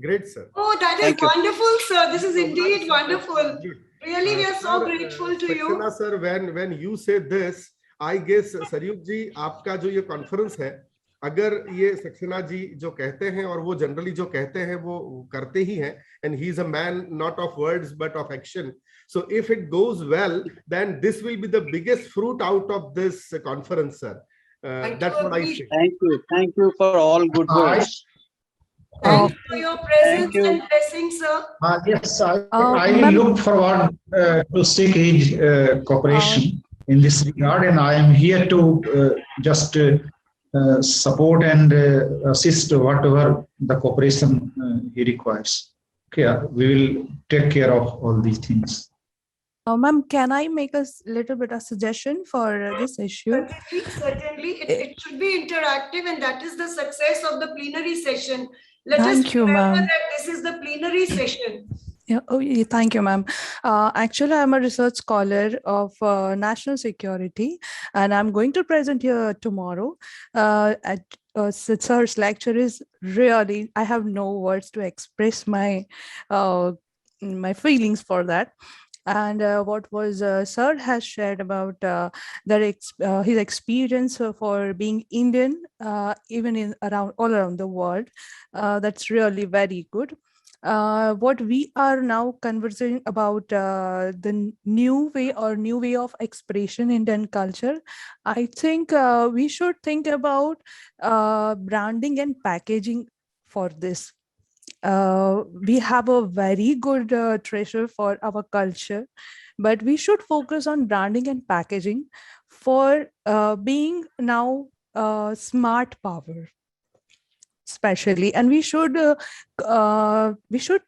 Great, sir. Oh, that is wonderful, sir. This is indeed wonderful. Really, we are so grateful to you. Saxena sir, when you say this, I guess Saryug ji, आपका जो ये conference है, अगर ये सक्सेना जी जो कहते हैं और वो जनरली जो कहते हैं वो करते ही हैं, and he is a man not of words but of action. So if it goes well, then this will be the biggest fruit out of this conference, sir. That's what I say. Thank you for all good words. Thank you for your presence and blessings, sir. Yes, I look forward to seek his cooperation in this regard, and I am here to just support and assist whatever the cooperation he requires. Okay, we will take care of all these things. Ma'am, can I make a little bit of suggestion for this issue? Certainly. It should be interactive, and that is the success of the plenary session. Let us Thank you, remember ma'am. that this is the plenary session. Yeah, thank you, ma'am. Actually, I'm a research scholar of national security, and I'm going to present here tomorrow. Sir's lecture is really, I have no words to express my feelings for that. And what was Sir has shared about his experience for being Indian, even all around the world, that's really very good. What we are now conversing about the new way of expression in Indian culture, I think we should think about branding and packaging for this. We have a very good treasure for our culture, but we should focus on branding and packaging for being now smart power. especially, and we should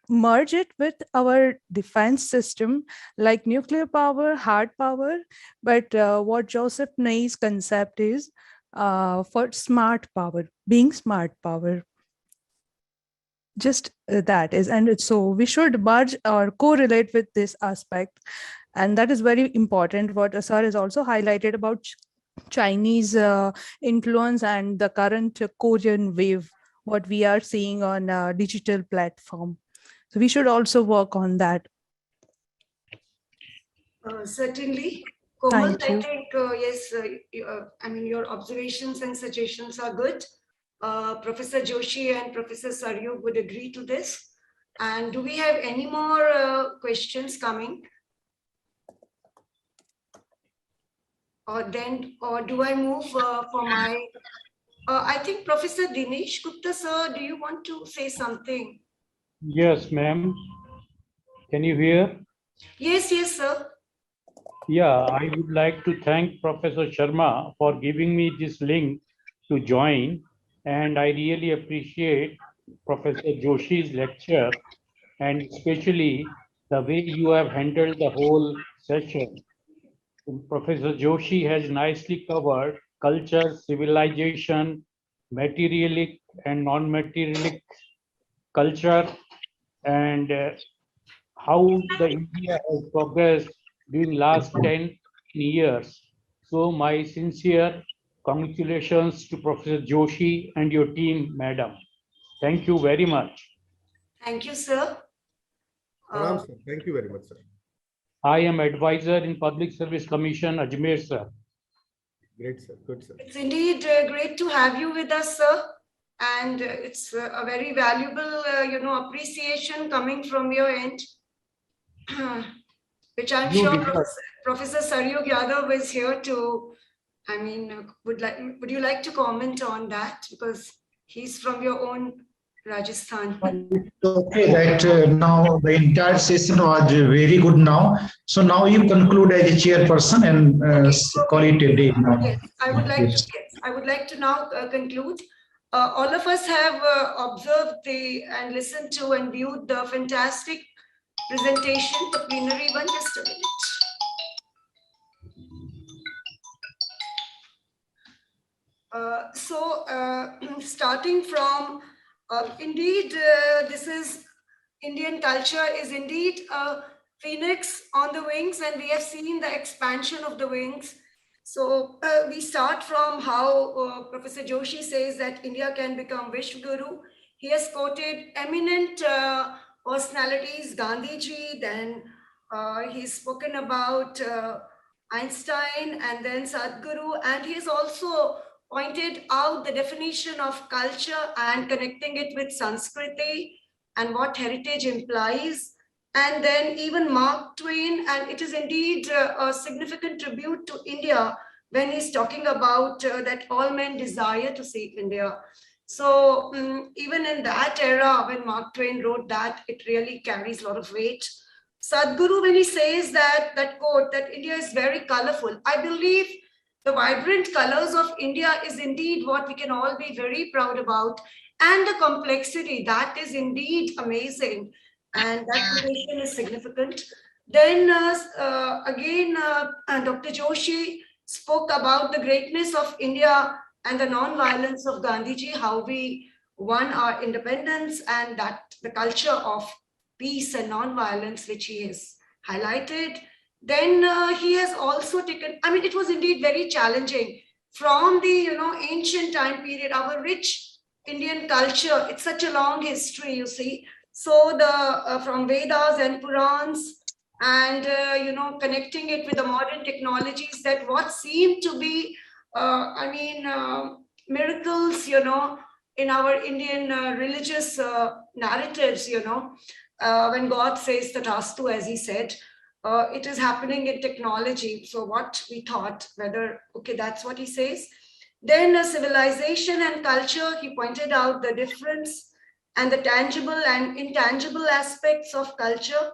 merge it with our defense system, like nuclear power, hard power. But what Joseph Ney's concept is for smart power, being smart power. Just that is, and so we should merge or correlate with this aspect, and that is very important. What Asar has also highlighted about Chinese influence and the current Korean wave, what we are seeing on a digital platform. So we should also work on that. Certainly. Komal, Thank you. I think, yes, I mean, your observations and suggestions are good. Professor Joshi and Professor Saryug would agree to this. And do we have any more questions coming? Or do I move for my, I think Professor Dinesh Gupta, sir, do you want to say something? Yes, ma'am. Can you hear? Yes, yes, sir. Yeah, I would like to thank Professor Sharma for giving me this link to join. And I really appreciate Professor Joshi's lecture, and especially the way you have handled the whole session. Professor Joshi has nicely covered culture, civilization, materialistic and non-materialistic culture, and how the India has progressed during last 10 years. So my sincere congratulations to Professor Joshi and your team, madam. Thank you very much. Thank you, sir. Pranam, sir. Thank you very much, sir. I am advisor in Public Service Commission, Ajmer, sir. Great, sir. Good, sir. It's indeed great to have you with us, sir. And it's a very valuable, appreciation coming from your end, which I'm sure Professor Saryug Yadav is here to, I mean, would you like to comment on that? Because he's from your own Rajasthan. Okay, that now the entire session was very good now. So now you conclude as a chairperson and call it a day now. Yes, I would like to now conclude. All of us have observed and listened to and viewed the fantastic presentation, the plenary one. Just a minute. Starting from, indeed, this is Indian culture is indeed a phoenix on the wings, and we have seen the expansion of the wings. So we start from how Professor Joshi says that India can become Vishwaguru. He has quoted eminent personalities, Gandhiji, then he's spoken about Einstein and then Sadhguru, and he has also pointed out the definition of culture and connecting it with Sanskriti and what heritage implies. And then even Mark Twain, and it is indeed a significant tribute to India when he's talking about that all men desire to see India. So even in that era, when Mark Twain wrote that, it really carries a lot of weight. Sadhguru, when he says that quote, that India is very colorful, I believe the vibrant colors of India is indeed what we can all be very proud about. And the complexity, that is indeed amazing. And that relation is significant. Then again, Dr. Joshi spoke about the greatness of India and the non-violence of Gandhiji, how we won our independence, and that the culture of peace and non-violence, which he has highlighted. Then he has also taken, I mean, it was indeed very challenging from the ancient time period, our rich Indian culture. It's such a long history, you see. So the from Vedas and Purans, and connecting it with the modern technologies, that what seemed to be miracles, in our Indian religious narratives, when God says Tatastu, as he said, it is happening in technology. So what we thought, whether, okay, that's what he says. Then civilization and culture, he pointed out the difference and the tangible and intangible aspects of culture.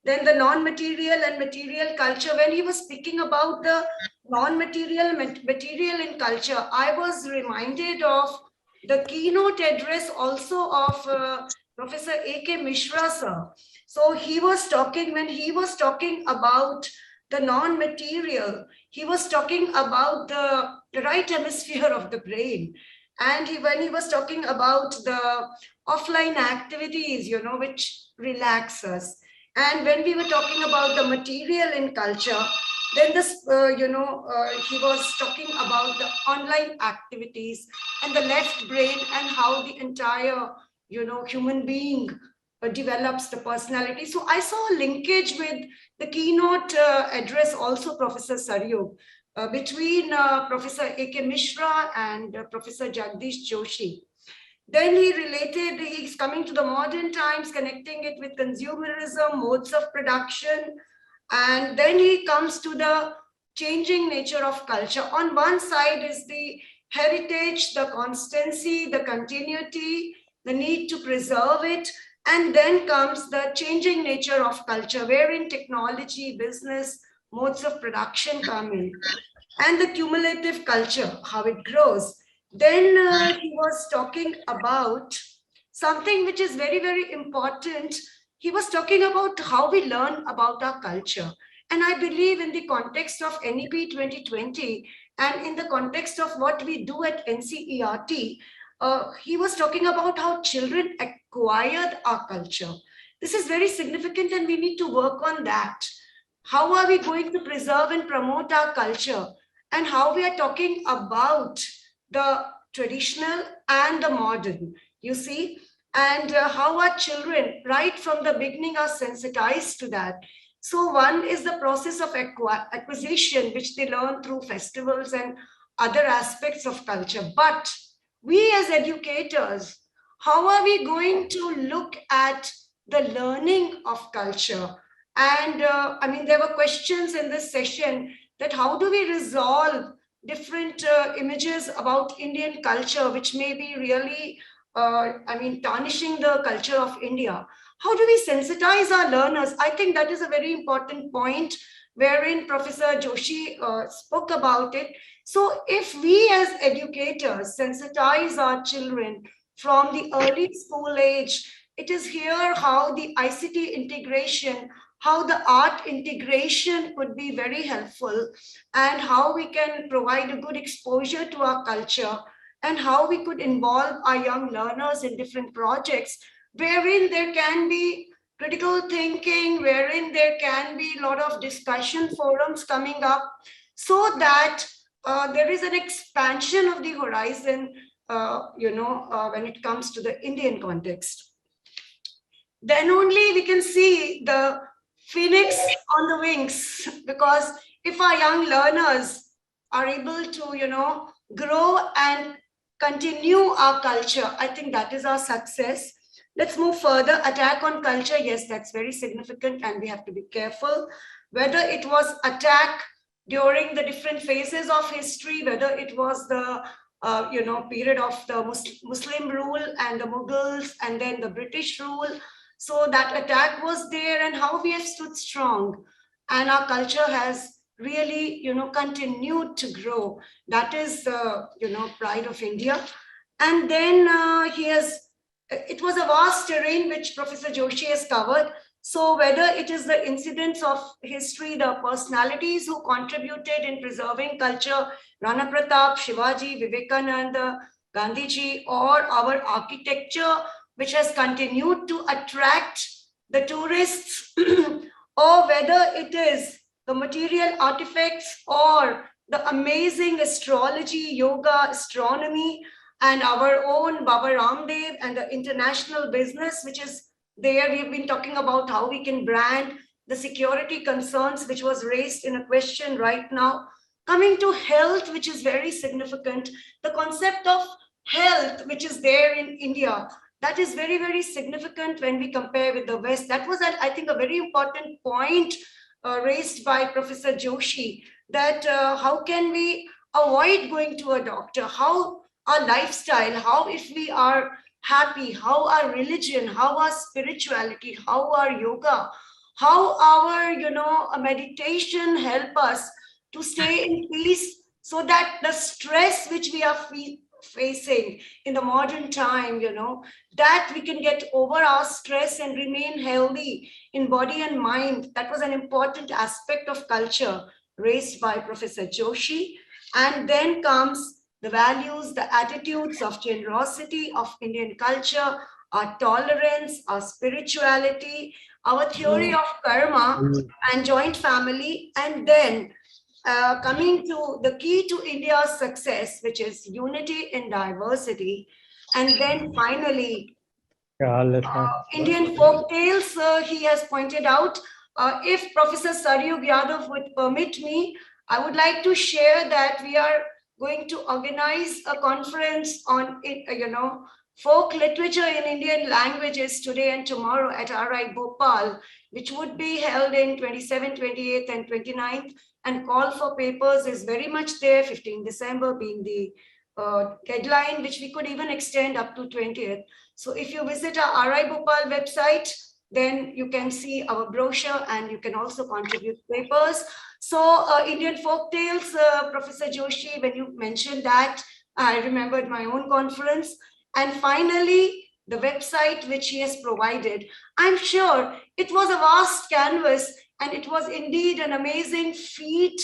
Then the non-material and material culture. When he was speaking about the non-material, material in culture, I was reminded of the keynote address also of Professor A.K. Mishra, sir. So he was talking, when he was talking about the non-material, he was talking about the right hemisphere of the brain. And when he was talking about the offline activities, you know, which relax us. And when we were talking about the material in culture, then this, he was talking about the online activities and the left brain and how the entire, human being develops the personality. So I saw a linkage with the keynote address also, Professor Saryog, between Professor A.K. Mishra and Professor Jagdish Joshi. Then he related, he's coming to the modern times, connecting it with consumerism, modes of production. And then he comes to the changing nature of culture. On one side is the heritage, the constancy, the continuity, the need to preserve it. And then comes the changing nature of culture, wherein technology, business, modes of production come in. And the cumulative culture, how it grows. Then he was talking about something which is very, very important. He was talking about how we learn about our culture. And I believe in the context of NEP 2020 and in the context of what we do at NCERT, he was talking about how children acquired our culture. This is very significant and we need to work on that. How are we going to preserve and promote our culture? And how we are talking about the traditional and the modern, you see, and how our children right from the beginning are sensitized to that. So one is the process of acquisition, which they learn through festivals and other aspects of culture. But we as educators, how are we going to look at the learning of culture? And there were questions in this session that how do we resolve different images about Indian culture, which may be really, tarnishing the culture of India. How do we sensitize our learners? I think that is a very important point wherein Professor Joshi spoke about it. So if we as educators sensitize our children from the early school age, it is here how the ICT integration, how the art integration could be very helpful, and how we can provide a good exposure to our culture, and how we could involve our young learners in different projects wherein there can be critical thinking, wherein there can be a lot of discussion forums coming up, so that there is an expansion of the horizon, when it comes to the Indian context. Then only we can see the phoenix on the wings, because if our young learners are able to, grow and continue our culture, I think that is our success. Let's move further. Attack on culture, yes, that's very significant and we have to be careful. Whether it was attack during the different phases of history, whether it was the period of the Muslim rule and the Mughals and then the British rule. So that attack was there, and how we have stood strong, and our culture has really, continued to grow. That is the, pride of India. And then it was a vast terrain which Professor Joshi has covered. So whether it is the incidents of history, the personalities who contributed in preserving culture, Rana Pratap, Shivaji, Vivekananda, Gandhiji, or our architecture, which has continued to attract the tourists, or whether it is the material artifacts or the amazing astrology, yoga, astronomy, and our own Baba Ramdev and the international business, which is there. We've been talking about how we can brand, the security concerns, which was raised in a question right now. Coming to health, which is very significant, the concept of health, which is there in India, that is very, very significant when we compare with the West. That was, I think, a very important point raised by Professor Joshi, that how can we avoid going to a doctor, how our lifestyle, how if we are happy, how our religion, how our spirituality, how our yoga, how our, meditation help us to stay in peace, so that the stress which we are facing in the modern time, that we can get over our stress and remain healthy in body and mind. That was an important aspect of culture raised by Professor Joshi. And then comes the values, the attitudes of generosity of Indian culture, our tolerance, our spirituality, our theory of karma and joint family, and then coming to the key to India's success, which is unity in diversity. And then finally, Indian folk tales, he has pointed out. If Professor Saryug Yadav would permit me, I would like to share that we are going to organize a conference on, folk literature in Indian languages today and tomorrow at RI Bhopal, which would be held in 27th, 28th, and 29th. And call for papers is very much there, 15 December being the deadline, which we could even extend up to 20th. So if you visit our RI Bhopal website, then you can see our brochure and you can also contribute papers. So Indian folk tales, Professor Joshi, when you mentioned that, I remembered my own conference. And finally, the website which he has provided. I'm sure it was a vast canvas and it was indeed an amazing feat,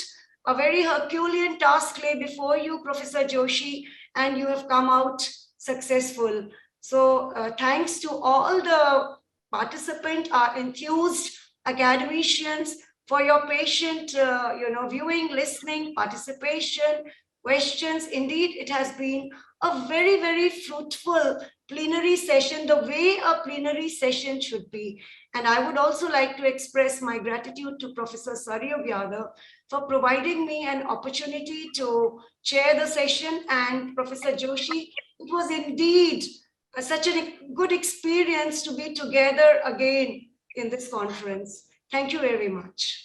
a very Herculean task lay before you, Professor Joshi, and you have come out successful. So thanks to all the participants, our enthused academicians, for your patient, viewing, listening, participation, questions. Indeed, it has been a very, very fruitful plenary session, the way a plenary session should be. And I would also like to express my gratitude to Professor Saryug Yadav for providing me an opportunity to chair the session. And Professor Joshi, it was indeed such a good experience to be together again in this conference. Thank you very much.